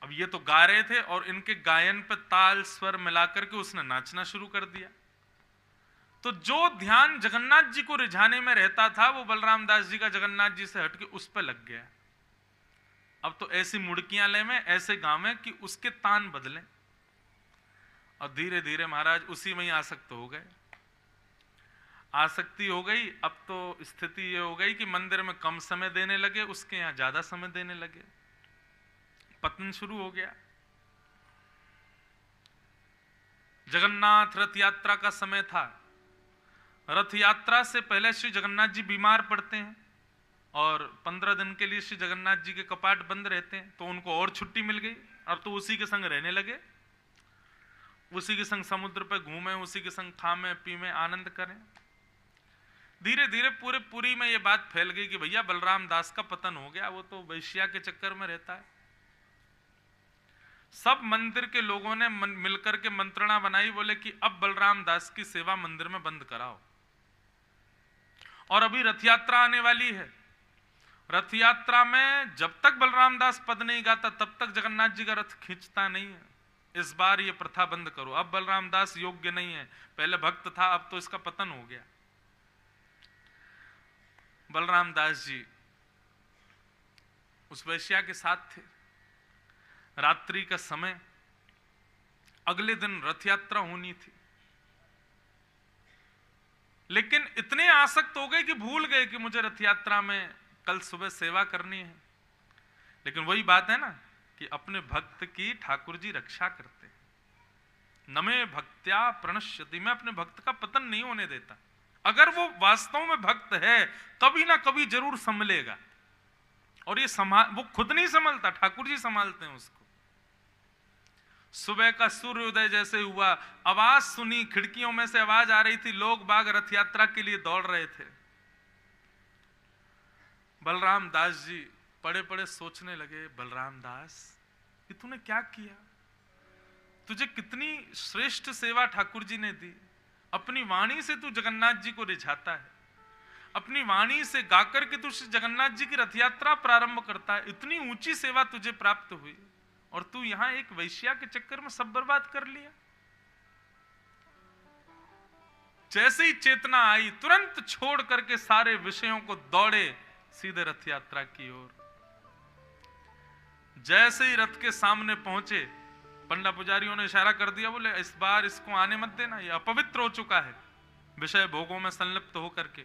अब ये तो गा रहे थे और इनके गायन पे ताल स्वर मिलाकर के उसने नाचना शुरू कर दिया। तो जो ध्यान जगन्नाथ जी को रिझाने में रहता था वो बलराम दास जी का जगन्नाथ जी से हटके उस पर लग गया। अब तो ऐसी मुड़कियां ले में, ऐसे गावें कि उसके तान बदलें, और धीरे धीरे महाराज उसी में ही आसक्त हो गए। आसक्ति हो गई। अब तो स्थिति ये हो गई कि मंदिर में कम समय देने लगे, उसके यहां ज्यादा समय देने लगे, पतन शुरू हो गया। जगन्नाथ रथ यात्रा का समय था। रथ यात्रा से पहले श्री जगन्नाथ जी बीमार पड़ते हैं और 15 दिन के लिए श्री जगन्नाथ जी के कपाट बंद रहते हैं, तो उनको और छुट्टी मिल गई। अब तो उसी के संग रहने लगे, उसी के संग समुद्र पे घूमें, उसी के संग खामें पीमें आनंद करें। धीरे धीरे पूरे पुरी में ये बात फैल गई कि भैया बलराम दास का पतन हो गया, वो तो वैश्या के चक्कर में रहता है। सब मंदिर के लोगों ने मिलकर के मंत्रणा बनाई, बोले कि अब बलराम दास की सेवा मंदिर में बंद कराओ। और अभी रथ यात्रा आने वाली है, रथ यात्रा में जब तक बलराम दास पद नहीं गाता तब तक जगन्नाथ जी का रथ खींचता नहीं है। इस बार ये प्रथा बंद करो, अब बलराम दास योग्य नहीं है, पहले भक्त था अब तो इसका पतन हो गया। बलराम दास जी उस वैश्या के साथ थे। रात्रि का समय, अगले दिन रथ यात्रा होनी थी, लेकिन इतने आसक्त हो गए कि भूल गए कि मुझे रथ यात्रा में कल सुबह सेवा करनी है। लेकिन वही बात है ना कि अपने भक्त की ठाकुर जी रक्षा करते हैं। नमे भक्त्या प्रणश्यति, मैं अपने भक्त का पतन नहीं होने देता। अगर वो वास्तव में भक्त है कभी ना कभी जरूर संभलेगा, और ये वो खुद नहीं संभलता, ठाकुर जी संभालते हैं उसको। सुबह का सूर्योदय जैसे हुआ, आवाज सुनी, खिड़कियों में से आवाज आ रही थी, लोग बाग रथ यात्रा के लिए दौड़ रहे थे। बलराम दास जी पड़े पड़े सोचने लगे, बलराम दास ये तूने क्या किया? तुझे कितनी श्रेष्ठ सेवा ठाकुर जी ने दी। अपनी वाणी से तू जगन्नाथ जी को रिझाता है, अपनी वाणी से गाकर के तू जगन्नाथ जी की रथ यात्रा प्रारंभ करता है। इतनी ऊंची सेवा तुझे प्राप्त हुई और तू यहां एक वैश्या के चक्कर में सब बर्बाद कर लिया। जैसे ही चेतना आई तुरंत छोड़ करके सारे विषयों को दौड़े सीधे रथ यात्रा की ओर। जैसे ही रथ के सामने पहुंचे, पंडा पुजारियों ने इशारा कर दिया, बोले इस बार इसको आने मत देना, ये अपवित्र हो चुका है विषय भोगों में संलिप्त होकर के।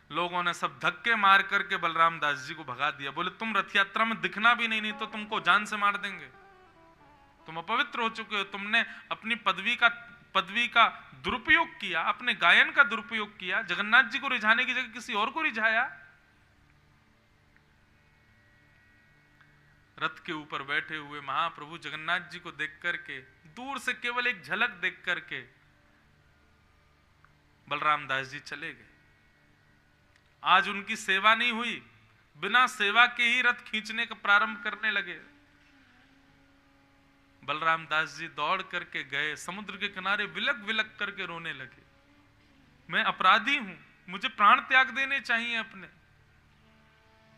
लोगों ने सब धक्के मार करके बलराम दास जी को भगा दिया। बोले तुम रथ यात्रा में दिखना भी नहीं तो तुमको जान से मार देंगे, तुम अपवित्र हो चुके हो। तुमने अपनी पदवी का दुरुपयोग किया, अपने गायन का दुरुपयोग किया, जगन्नाथ जी को रिझाने की जगह किसी और को रिझाया। रथ के ऊपर बैठे हुए महाप्रभु जगन्नाथ जी को देख करके, दूर से केवल एक झलक देख करके बलराम दास जी चले गए। आज उनकी सेवा नहीं हुई, बिना सेवा के ही रथ खींचने का प्रारंभ करने लगे। बलराम दास जी दौड़ करके गए, समुद्र के किनारे विलक विलक करके रोने लगे, मैं अपराधी हूं, मुझे प्राण त्याग देने चाहिए अपने,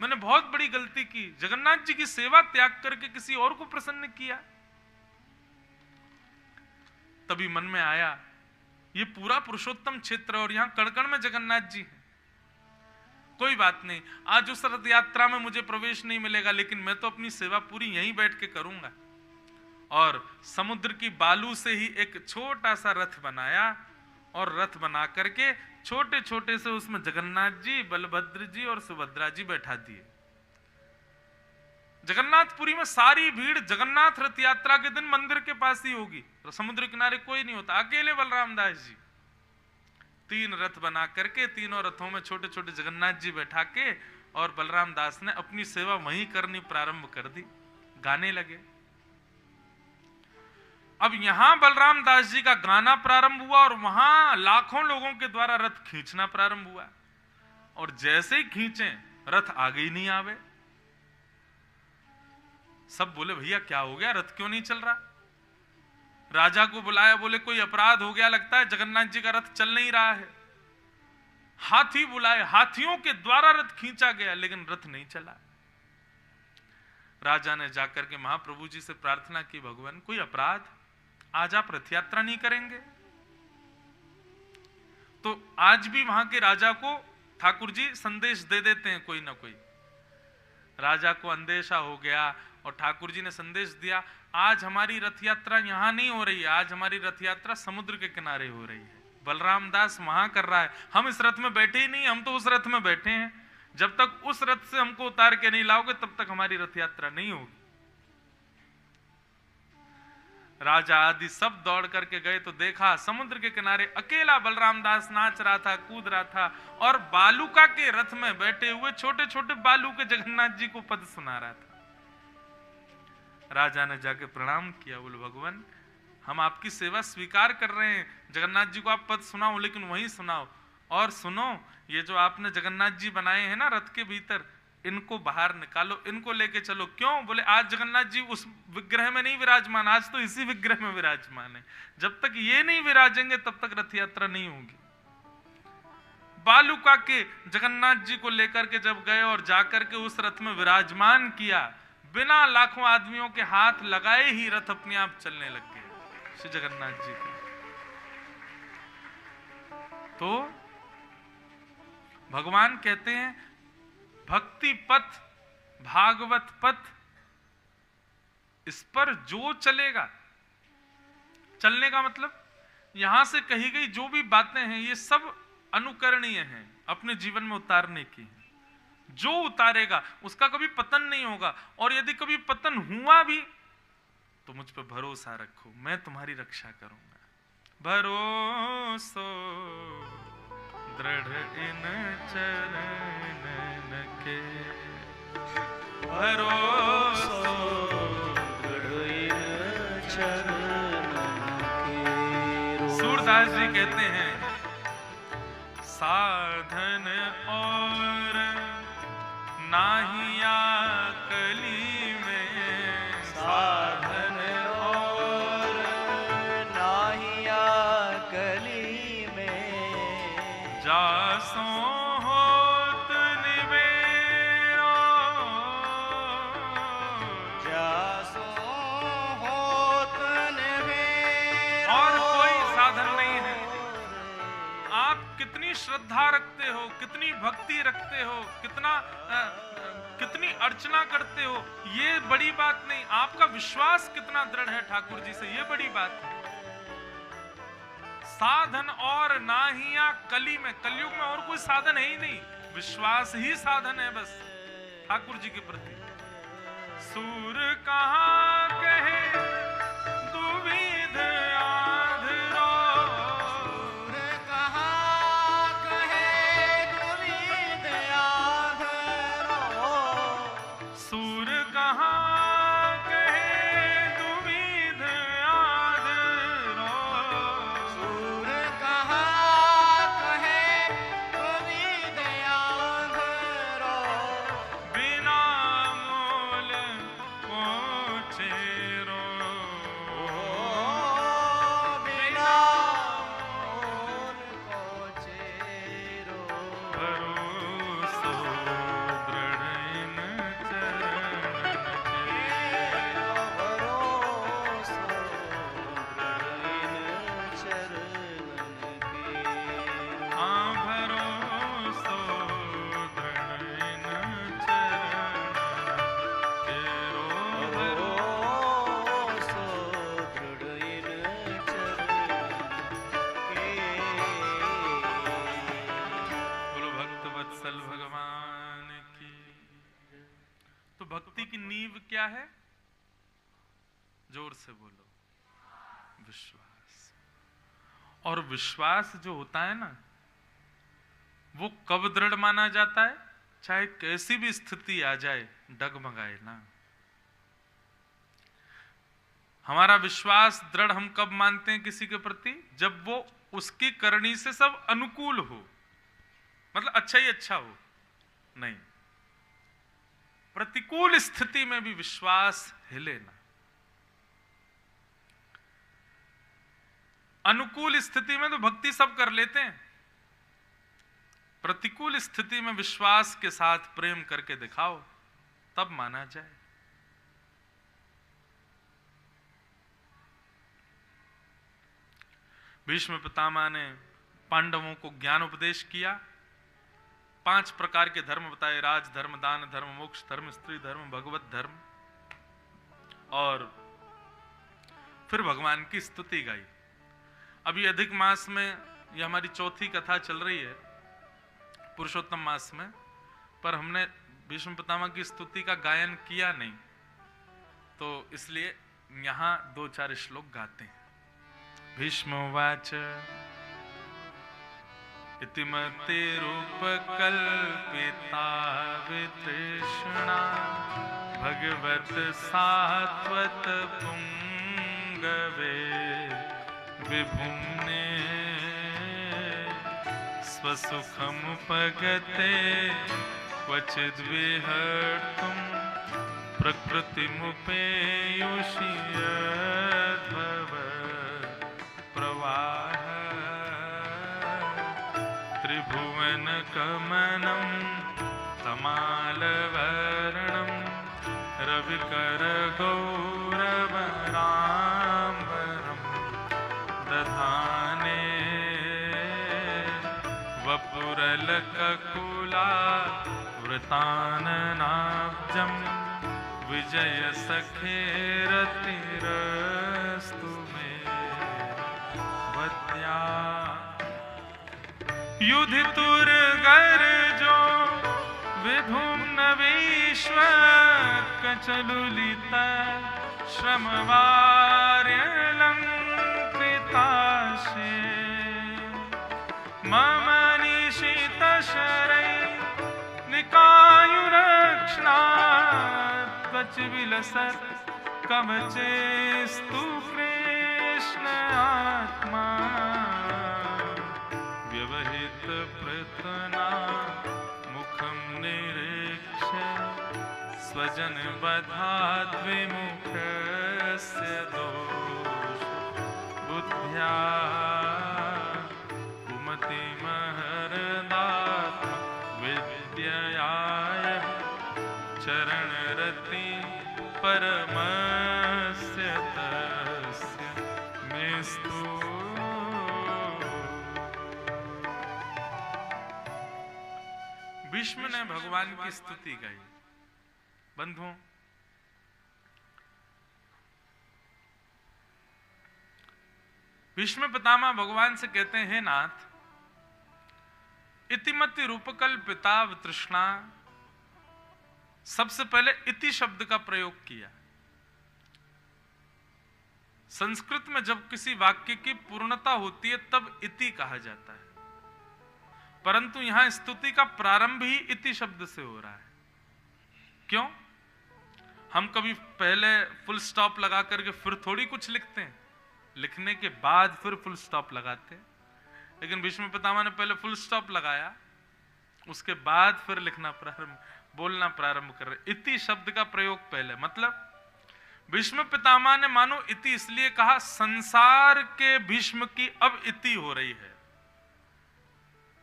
मैंने बहुत बड़ी गलती की, जगन्नाथ जी की सेवा त्याग करके किसी और को प्रसन्न किया। तभी मन में आया ये पूरा पुरुषोत्तम क्षेत्र और यहां कड़कड़ में जगन्नाथ जी हैं, कोई बात नहीं, आज उस रथ यात्रा में मुझे प्रवेश नहीं मिलेगा, लेकिन मैं तो अपनी सेवा पूरी यहीं बैठ के करूंगा। और समुद्र की बालू से ही एक छोटा सा रथ बनाया, और रथ बना करके छोटे छोटे से उसमें जगन्नाथ जी, बलभद्र जी और सुभद्रा जी बैठा दिए। जगन्नाथपुरी में सारी भीड़ जगन्नाथ रथ यात्रा के दिन मंदिर के पास ही होगी, तो समुद्र किनारे कोई नहीं होता, अकेले बलराम दास जी 3 रथ बना करके, तीनों रथों में छोटे छोटे जगन्नाथ जी बैठा के, और बलराम दास ने अपनी सेवा वहीं करनी प्रारंभ कर दी, गाने लगे। अब यहां बलराम दास जी का गाना प्रारंभ हुआ, और वहां लाखों लोगों के द्वारा रथ खींचना प्रारंभ हुआ, और जैसे ही खींचे रथ आगे ही नहीं आवे। सब बोले भैया क्या हो गया, रथ क्यों नहीं चल रहा? राजा को बुलाया, बोले कोई अपराध हो गया लगता है, जगन्नाथ जी का रथ चल नहीं रहा है। हाथी बुलाए, हाथियों के द्वारा रथ खींचा गया, लेकिन रथ नहीं चला। राजा ने जाकर के महाप्रभु जी से प्रार्थना की, भगवान कोई अपराध, आज आप रथ यात्रा नहीं करेंगे? तो आज भी वहां के राजा को ठाकुर जी संदेश दे देते हैं कोई ना कोई। राजा को अंदेशा हो गया, और ठाकुर जी ने संदेश दिया, आज हमारी रथ यात्रा यहां नहीं हो रही है, आज हमारी रथ यात्रा समुद्र के किनारे हो रही है। बलराम दास वहां कर रहा है, हम इस रथ में बैठे ही नहीं, हम तो उस रथ में बैठे हैं। जब तक उस रथ से हमको उतार के नहीं लाओगे, तब तक हमारी रथ यात्रा नहीं होगी। राजा आदि सब दौड़ करके गए, तो देखा समुद्र के किनारे अकेला बलराम दास नाच रहा था, कूद रहा था, और बालूका के रथ में बैठे हुए छोटे छोटे बालू के जगन्नाथ जी को पद सुना रहा था। राजा ने जाके प्रणाम किया, बोले भगवान हम आपकी सेवा स्वीकार कर रहे हैं, जगन्नाथ जी को आप पद सुनाओ, लेकिन वहीं सुनाओ, और सुनो ये जो आपने जगन्नाथ जी बनाए हैं ना रथ के भीतर, इनको बाहर निकालो, इनको लेके चलो। क्यों? बोले आज जगन्नाथ जी उस विग्रह में नहीं विराजमान, आज तो इसी विग्रह में विराजमान है, जब तक ये नहीं विराजेंगे तब तक रथ यात्रा नहीं होगी। बालूका के जगन्नाथ जी को लेकर के जब गए और जाकर के उस रथ में विराजमान किया, बिना लाखों आदमियों के हाथ लगाए ही रथ अपने आप चलने लग गए श्री जगन्नाथ जी का। तो भगवान कहते हैं भक्ति पथ, भागवत पथ, इस पर जो चलेगा, चलने का मतलब यहां से कही गई जो भी बातें हैं ये सब अनुकरणीय हैं, अपने जीवन में उतारने की हैं। जो उतारेगा उसका कभी पतन नहीं होगा, और यदि कभी पतन हुआ भी तो मुझ पर भरोसा रखो, मैं तुम्हारी रक्षा करूंगा। भरोसो दृढ़ इन चरणन के, भरोसो दृढ़ इन चरणन के। सूरदास जी कहते हैं साधन और नाहिया कली में, साधन और नाहिया कली में, जासो होत निबेरो, जासो होत निबेरो। और कोई साधन नहीं है। आप कितनी श्रद्धा रखते हो, कितनी भक्ति रखते हो, कितनी अर्चना करते हो, ये बड़ी बात नहीं, आपका विश्वास कितना दृढ़ है ठाकुर जी से, ये बड़ी बात है। साधन और नाहिया कली में, कलयुग में और कोई साधन है ही नहीं, विश्वास ही साधन है बस ठाकुर जी के प्रति। सूर कहाँ कहे दुविध आधरो, सूर कहाँ कहे दुविध आधरो, सूर कहाँ कहे दुविध आधरो, सूर कहाँ कहे दुविध आधरो, बिना मोल पहुँचे रो वत्सल भगवान की। तो भक्ति की नींव क्या है? जोर से बोलो, विश्वास। और विश्वास जो होता है ना, वो कब दृढ़ माना जाता है? चाहे कैसी भी स्थिति आ जाए, डगमगाए ना। हमारा विश्वास दृढ़ हम कब मानते हैं किसी के प्रति? जब वो उसकी करनी से सब अनुकूल हो, मतलब अच्छा ही अच्छा हो। नहीं, प्रतिकूल स्थिति में भी विश्वास हिले ना। अनुकूल स्थिति में तो भक्ति सब कर लेते हैं, प्रतिकूल स्थिति में विश्वास के साथ प्रेम करके दिखाओ, तब माना जाए। भीष्म पितामह ने पांडवों को ज्ञान उपदेश किया, 5 प्रकार के धर्म बताए, राज धर्म, दान धर्म, मोक्ष धर्म, स्त्री धर्म, भगवत धर्म, और फिर भगवान की स्तुति गाई। अभी अधिक मास में यह हमारी चौथी कथा चल रही है, पुरुषोत्तम मास में, पर हमने भीष्म पितामह की स्तुति का गायन किया नहीं, तो इसलिए यहां 2-4 श्लोक गाते हैं। भीष्मोवाच इति मतिरुपकल्पिता वितृष्णा भगवत सात्वत पुंगवे विभुम्ने स्वसुखमुपगते क्वचिद् विहर्तुं प्रकृतिमुपेयुषि यद्भव प्रवाह त्रिभुवनकमनं तमालवर्णं रविकरगौरवराम्बरं दधाने वपुरलककुला वृताननाब्जं विजयसखेरतिरस्तु मे वद्या। युधितुर्गर्जो विधुम्नविश्वकचलुलित श्रमवार्यलङ्कृताशे मम निशितशरै निकायुरक्ष्णात् विलसत् कवचेस्तु कृष्ण आत्मा व्यवहित पृतना मुखं निरीक्ष्य स्वजन बधाद् विमुखस्य दोष बुद्ध्या कुमतिमहरदात् विद्ययाय चरणरति परमस्य तस्य मेस्तु। भीष्म ने भगवान की स्तुति गाई। बंधुओं, भीष्म पितामह भगवान से कहते हैं, हे नाथ, इतिमति रूपकल्पिता वितृष्णा, सबसे पहले इति शब्द का प्रयोग किया। संस्कृत में जब किसी वाक्य की पूर्णता होती है तब इति कहा जाता है, परंतु यहां स्तुति का प्रारंभ ही इति शब्द से हो रहा है। क्यों? हम कभी पहले फुल स्टॉप लगा करके फिर थोड़ी कुछ लिखते हैं, लिखने के बाद फिर फुल स्टॉप लगाते हैं, लेकिन भीष्म पितामह ने पहले फुल स्टॉप लगाया, उसके बाद फिर लिखना बोलना प्रारंभ कर रहे। इति शब्द का प्रयोग पहले, मतलब भीष्म पितामह ने मानो इति इसलिए कहा, संसार के भीष्म की अब इति हो रही है।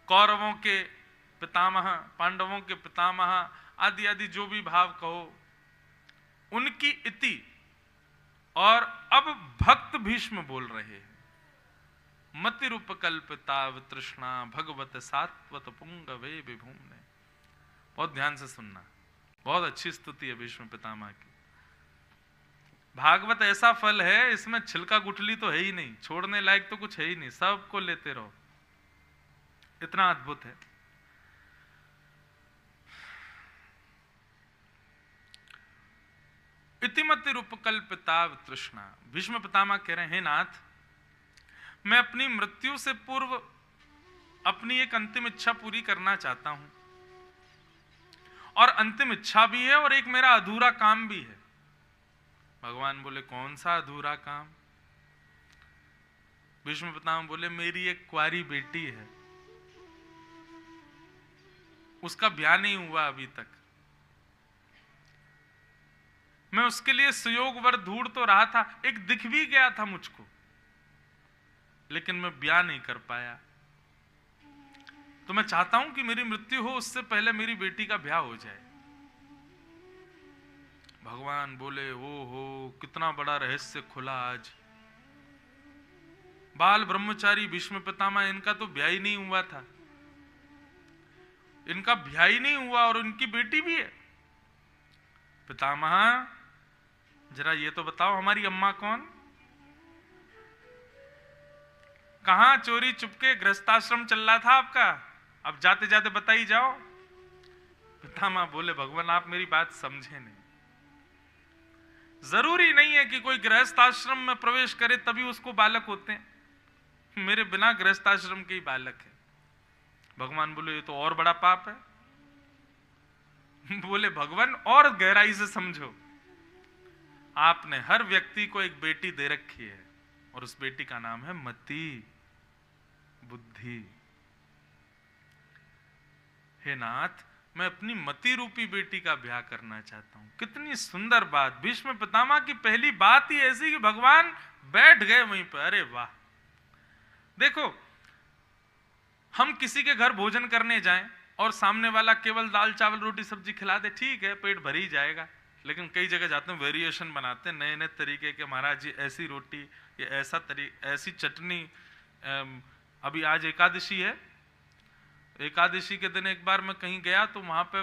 कौरवों के पितामह, पांडवों के पितामह आदि आदि जो भी भाव कहो, उनकी इति, और अब भक्त भीष्म बोल रहे हैं। मतिरूपकल्पिता वितृष्णा भगवत सात्वत पुंगवे विभुम्ने। बहुत ध्यान से सुनना, बहुत अच्छी स्तुति है भीष्म पितामह की। भागवत ऐसा फल है, इसमें छिलका गुठली तो है ही नहीं, छोड़ने लायक तो कुछ है ही नहीं, सबको लेते रहो, इतना अद्भुत है। इतिमति रूपकल्पिताव तृष्णा। भीष्म पितामह कह रहे हैं, नाथ, मैं अपनी मृत्यु से पूर्व अपनी एक अंतिम इच्छा पूरी करना चाहता हूं, और अंतिम इच्छा भी है और एक मेरा अधूरा काम भी है। भगवान बोले, कौन सा अधूरा काम? भीष्म पितामह बोले, मेरी एक कुंवारी बेटी है, उसका ब्याह नहीं हुआ अभी तक। मैं उसके लिए सुयोग वर ढूंढ तो रहा था, एक दिख भी गया था मुझको, लेकिन मैं ब्याह नहीं कर पाया। तो मैं चाहता हूं कि मेरी मृत्यु हो उससे पहले मेरी बेटी का ब्याह हो जाए। भगवान बोले, हो कितना बड़ा रहस्य खुला आज। बाल ब्रह्मचारी भीष्म पितामह, इनका तो ब्याह ही नहीं हुआ था, इनका ब्याह ही नहीं हुआ और उनकी बेटी भी है। पितामह, जरा ये तो बताओ, हमारी अम्मा कौन? कहां चोरी चुपके गृहस्थाश्रम चल रहा था आपका? अब जाते जाते बताई जाओ। पितामह बोले, भगवान आप मेरी बात समझे नहीं। जरूरी नहीं है कि कोई गृहस्थाश्रम में प्रवेश करे तभी उसको बालक होते हैं, मेरे बिना गृहस्थाश्रम के ही बालक है। भगवान बोले, ये तो और बड़ा पाप है। बोले, भगवान और गहराई से समझो, आपने हर व्यक्ति को एक बेटी दे रखी है और उस बेटी का नाम है मति, बुद्धि। हे नाथ, मैं अपनी मति रूपी बेटी का ब्याह करना चाहता हूं। कितनी सुंदर बात। भीष्म पितामह की पहली बात ही ऐसी कि भगवान बैठ गए वहीं पर। अरे वाह! देखो, हम किसी के घर भोजन करने जाएं और सामने वाला केवल दाल चावल रोटी सब्जी खिला दे, ठीक है, पेट भर ही जाएगा। लेकिन कई जगह जाते हैं, वेरिएशन बनाते हैं नए नए तरीके के, महाराज जी ऐसी रोटी, ये ऐसी चटनी। अभी आज एकादशी है, एकादशी के दिन एक बार मैं कहीं गया तो वहां पे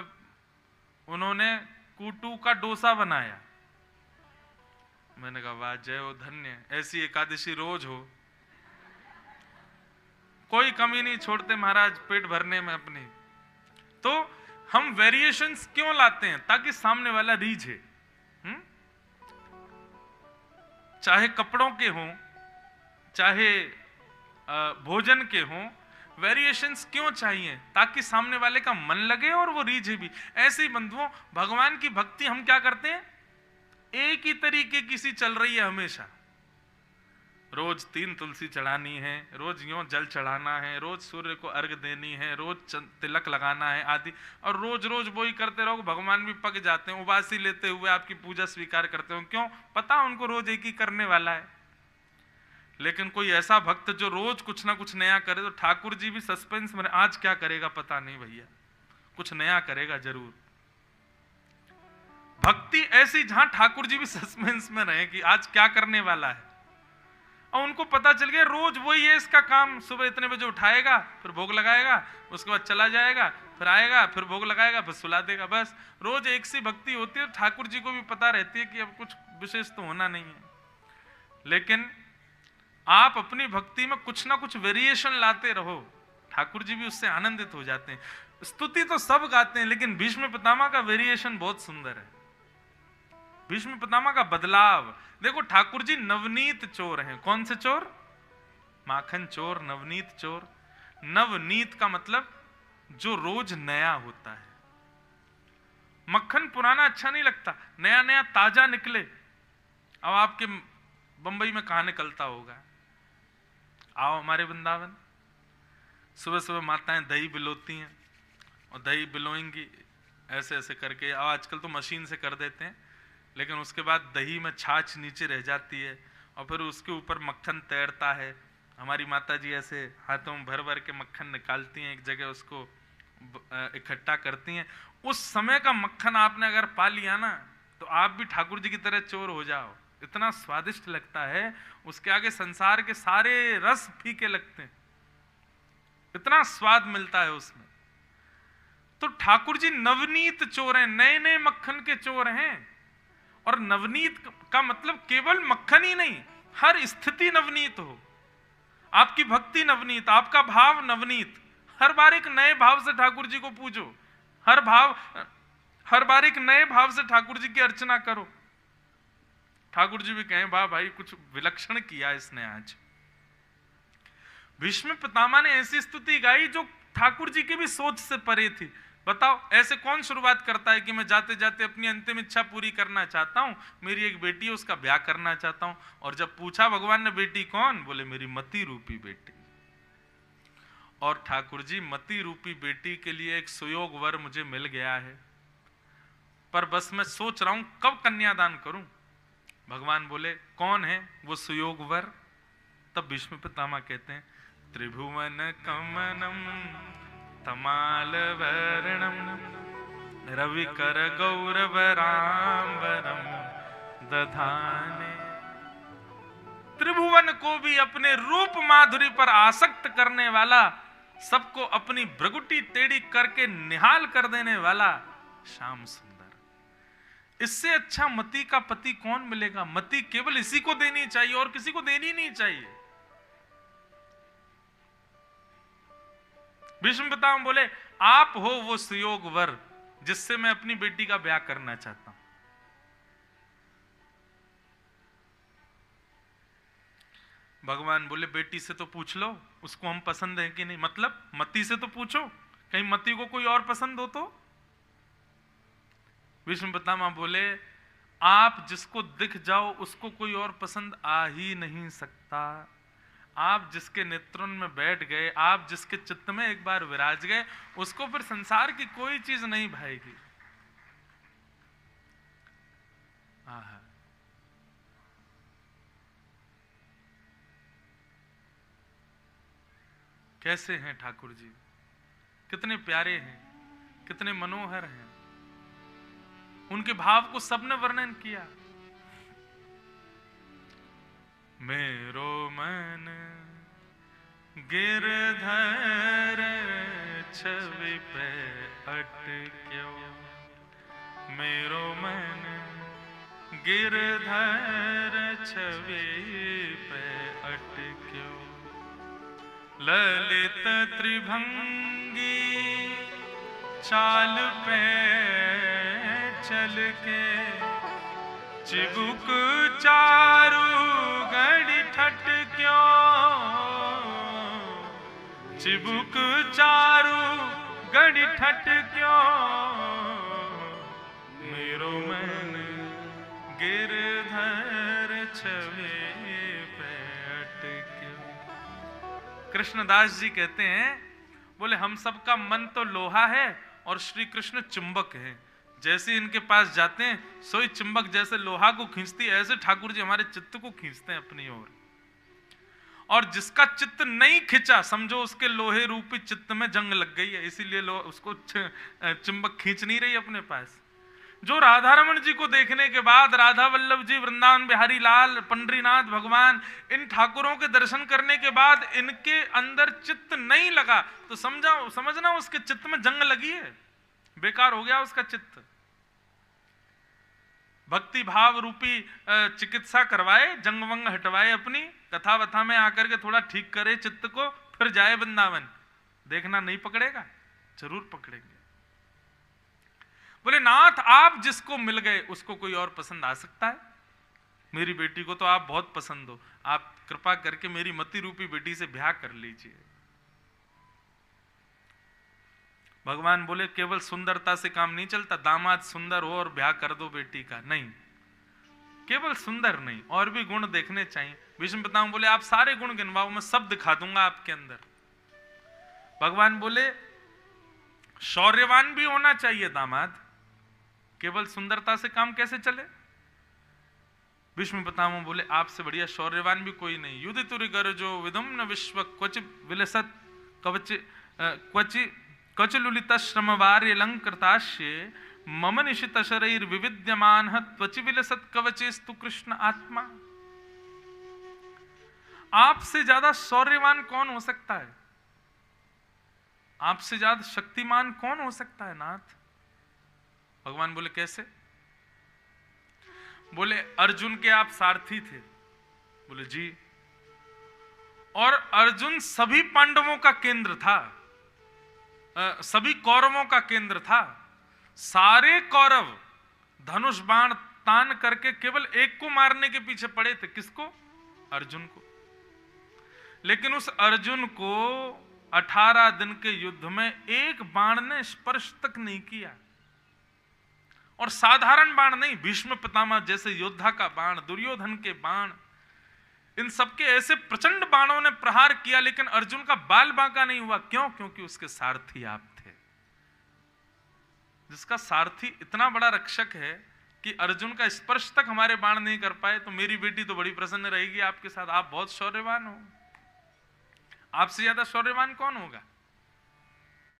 उन्होंने कूटू का डोसा बनाया। मैंने कहा, वाह, जय हो, धन्य, ऐसी एकादशी रोज हो। कोई कमी नहीं छोड़ते महाराज पेट भरने में अपनी। तो हम वेरिएशंस क्यों लाते हैं? ताकि सामने वाला रीझे। चाहे कपड़ों के हों, चाहे भोजन के हों, वेरिएशंस क्यों चाहिए? ताकि सामने वाले का मन लगे और वो रीझे भी। ऐसे ही बंधुओं, भगवान की भक्ति हम क्या करते हैं, एक ही तरीके की सी चल रही है हमेशा। रोज 3 तुलसी चढ़ानी है, रोज यूं जल चढ़ाना है, रोज सूर्य को अर्घ देनी है, रोज तिलक लगाना है आदि, और रोज रोज वो ही करते रहो। भगवान भी पक जाते हैं, उबासी लेते हुए आपकी पूजा स्वीकार करते हो। क्यों? पता उनको रोज एक ही करने वाला है। लेकिन कोई ऐसा भक्त जो रोज कुछ ना कुछ नया करे, तो ठाकुर जी भी सस्पेंस में, आज क्या करेगा पता नहीं भैया, कुछ नया करेगा जरूर। भक्ति ऐसी जहां ठाकुर जी भी सस्पेंस में रहे कि आज क्या करने वाला है, और उनको पता चल गया रोज वही है इसका काम। सुबह इतने बजे उठाएगा, फिर भोग लगाएगा, उसके बाद चला जाएगा, फिर आएगा, फिर भोग लगाएगा, फिर सुला देगा। बस रोज एक सी भक्ति होती है। ठाकुर जी को भी पता रहती है कि अब कुछ विशेष तो होना नहीं है। लेकिन आप अपनी भक्ति में कुछ ना कुछ वेरिएशन लाते रहो, ठाकुर जी भी उससे आनंदित हो जाते हैं। स्तुति तो सब गाते हैं, लेकिन भीष्म पितामह का वेरिएशन बहुत सुंदर है। भीष्म पितामह का बदलाव देखो। ठाकुर जी नवनीत चोर हैं। कौन से चोर? माखन चोर, नवनीत चोर। नवनीत का मतलब जो रोज नया होता है। मक्खन पुराना अच्छा नहीं लगता, नया नया ताजा निकले। अब आपके बंबई में कहां निकलता होगा? आओ हमारे वृंदावन, सुबह सुबह माताएं दही बिलोती हैं, और दही बिलोएंगी ऐसे ऐसे करके। आजकल तो मशीन से कर देते हैं, लेकिन उसके बाद दही में छाछ नीचे रह जाती है और फिर उसके ऊपर मक्खन तैरता है। हमारी माता जी ऐसे हाथों में भर भर के मक्खन निकालती हैं, एक जगह उसको इकट्ठा करती हैं। उस समय का मक्खन आपने अगर पा लिया ना, तो आप भी ठाकुर जी की तरह चोर हो जाओ। इतना स्वादिष्ट लगता है, उसके आगे संसार के सारे रस फीके लगते हैं, इतना स्वाद मिलता है उसमें। तो ठाकुर जी नवनीत चोर हैं, नए नए मक्खन के चोर हैं। और नवनीत का मतलब केवल मक्खन ही नहीं, हर स्थिति नवनीत हो। आपकी भक्ति नवनीत, आपका भाव नवनीत। हर बार एक नए भाव से ठाकुर जी को पूजो, हर बार एक नए भाव से ठाकुर जी की अर्चना करो। ठाकुर जी भी कहें वाह भाई, कुछ विलक्षण किया इसने आज। भीष्म पितामह ने ऐसी स्तुति गाई जो ठाकुर जी की भी सोच से परे थी। बताओ, ऐसे कौन शुरुआत करता है कि मैं जाते जाते अपनी अंतिम इच्छा पूरी करना चाहता हूं, मेरी एक बेटी है उसका ब्याह करना चाहता हूं। और जब पूछा भगवान ने बेटी कौन, बोले मेरी मति रूपी बेटी। और ठाकुर जी, मति रूपी बेटी के लिए एक सुयोग वर मुझे मिल गया है, पर बस मैं सोच रहा हूं कब कन्यादान करूं। भगवान बोले कौन है वो सुयोग वर? तब भीष्म पितामह कहते हैं त्रिभुवन कमनम तमाल वर्णम रविकर गौरव रामवरम दधाने। त्रिभुवन को भी अपने रूप माधुरी पर आसक्त करने वाला, सबको अपनी भ्रगुटी टेढ़ी करके निहाल कर देने वाला श्याम सुंदर। इससे अच्छा मति का पति कौन मिलेगा? मति केवल इसी को देनी चाहिए और किसी को देनी नहीं चाहिए। भीष्म पितामह बोले आप हो वो सुयोग वर जिससे मैं अपनी बेटी का ब्याह करना चाहता हूं। भगवान बोले बेटी से तो पूछ लो उसको हम पसंद है कि नहीं। मतलब मति से तो पूछो, कहीं मति को कोई और पसंद हो तो। भीष्म पितामह बोले आप जिसको दिख जाओ उसको कोई और पसंद आ ही नहीं सकता। आप जिसके नेत्रों में बैठ गए, आप जिसके चित्त में एक बार विराज गए, उसको फिर संसार की कोई चीज नहीं भाएगी। कैसे हैं ठाकुर जी, कितने प्यारे हैं, कितने मनोहर हैं। उनके भाव को सबने वर्णन किया। मेरो मन गिरधर छवि पे अटक्यो, मेरो मन गिरधर छवि पे अटक्यो। ललित त्रिभंगी चाल पे चल के, चिबुक चारू गड़ी ठट क्यों, चिबुक चारू गड़ी ठट क्यों। मेरो मन गिरधर छवि पे अटक्यो। कृष्णदास जी कहते हैं, बोले हम सबका मन तो लोहा है और श्री कृष्ण चुंबक है। जैसे इनके पास जाते हैं सोई चुंबक जैसे लोहा को खींचती है, ऐसे ठाकुर जी हमारे चित्त को खींचते हैं अपनी ओर। और जिसका चित्त नहीं खिंचा समझो उसके लोहे रूपी चित्त में जंग लग गई है, इसीलिए उसको चुंबक खींच नहीं रही अपने पास। जो राधा रमण जी को देखने के बाद, राधा वल्लभ जी, वृंदावन बिहारी लाल, पंडरीनाथ भगवान, इन ठाकुरों के दर्शन करने के बाद इनके अंदर चित्त नहीं लगा तो समझना उसके चित्त में जंग लगी है, बेकार हो गया उसका चित्त। भक्ति भाव रूपी चिकित्सा करवाए, जंग वंग हटवाए, अपनी कथा वथा में आकर के थोड़ा ठीक करे चित्त को, फिर जाए वृंदावन। देखना नहीं पकड़ेगा, जरूर पकड़ेंगे। बोले नाथ आप जिसको मिल गए उसको कोई और पसंद आ सकता है? मेरी बेटी को तो आप बहुत पसंद हो, आप कृपा करके मेरी मति रूपी बेटी से ब्याह कर लीजिए। भगवान बोले केवल सुंदरता से काम नहीं चलता, दामाद सुंदर हो और ब्याह कर दो बेटी का, नहीं। केवल सुंदर नहीं, और भी गुण देखने चाहिए। भीष्म पितामह बोले आप सारे गुण गिनवाओ, मैं सब दिखा दूंगा आपके अंदर। भगवान बोले शौर्यवान भी होना चाहिए दामाद, केवल सुंदरता से काम कैसे चले? भीष्म पितामह बोले आपसे बढ़िया शौर्यवान भी कोई नहीं। युधितुरि गर्जो विदुम्न विश्व क्वचि विलसत क्वचि लुलित श्रमवार्य लंकृताश्ये मम निशित शरीर विविद्यमान त्वचि विलसत कवचेस्तु कृष्ण आत्मा। आपसे ज्यादा शौर्यवान कौन हो सकता है? आपसे ज्यादा शक्तिमान कौन हो सकता है नाथ? भगवान बोले कैसे? बोले अर्जुन के आप सारथी थे। बोले जी। और अर्जुन सभी पांडवों का केंद्र था, सभी कौरवों का केंद्र था। सारे कौरव धनुष बाण तान करके केवल एक को मारने के पीछे पड़े थे। किसको? अर्जुन को। लेकिन उस अर्जुन को 18 दिन के युद्ध में एक बाण ने स्पर्श तक नहीं किया। और साधारण बाण नहीं, भीष्म पितामह जैसे योद्धा का बाण, दुर्योधन के बाण, इन सबके ऐसे प्रचंड बाणों ने प्रहार किया, लेकिन अर्जुन का बाल बांका नहीं हुआ। क्यों? क्योंकि उसके सारथी आप थे। जिसका सारथी इतना बड़ा रक्षक है कि अर्जुन का स्पर्श तक हमारे बाण नहीं कर पाए, तो मेरी बेटी तो बड़ी प्रसन्न रहेगी आपके साथ। आप बहुत शौर्यवान हो। आपसे ज्यादा शौर्यवान कौन होगा?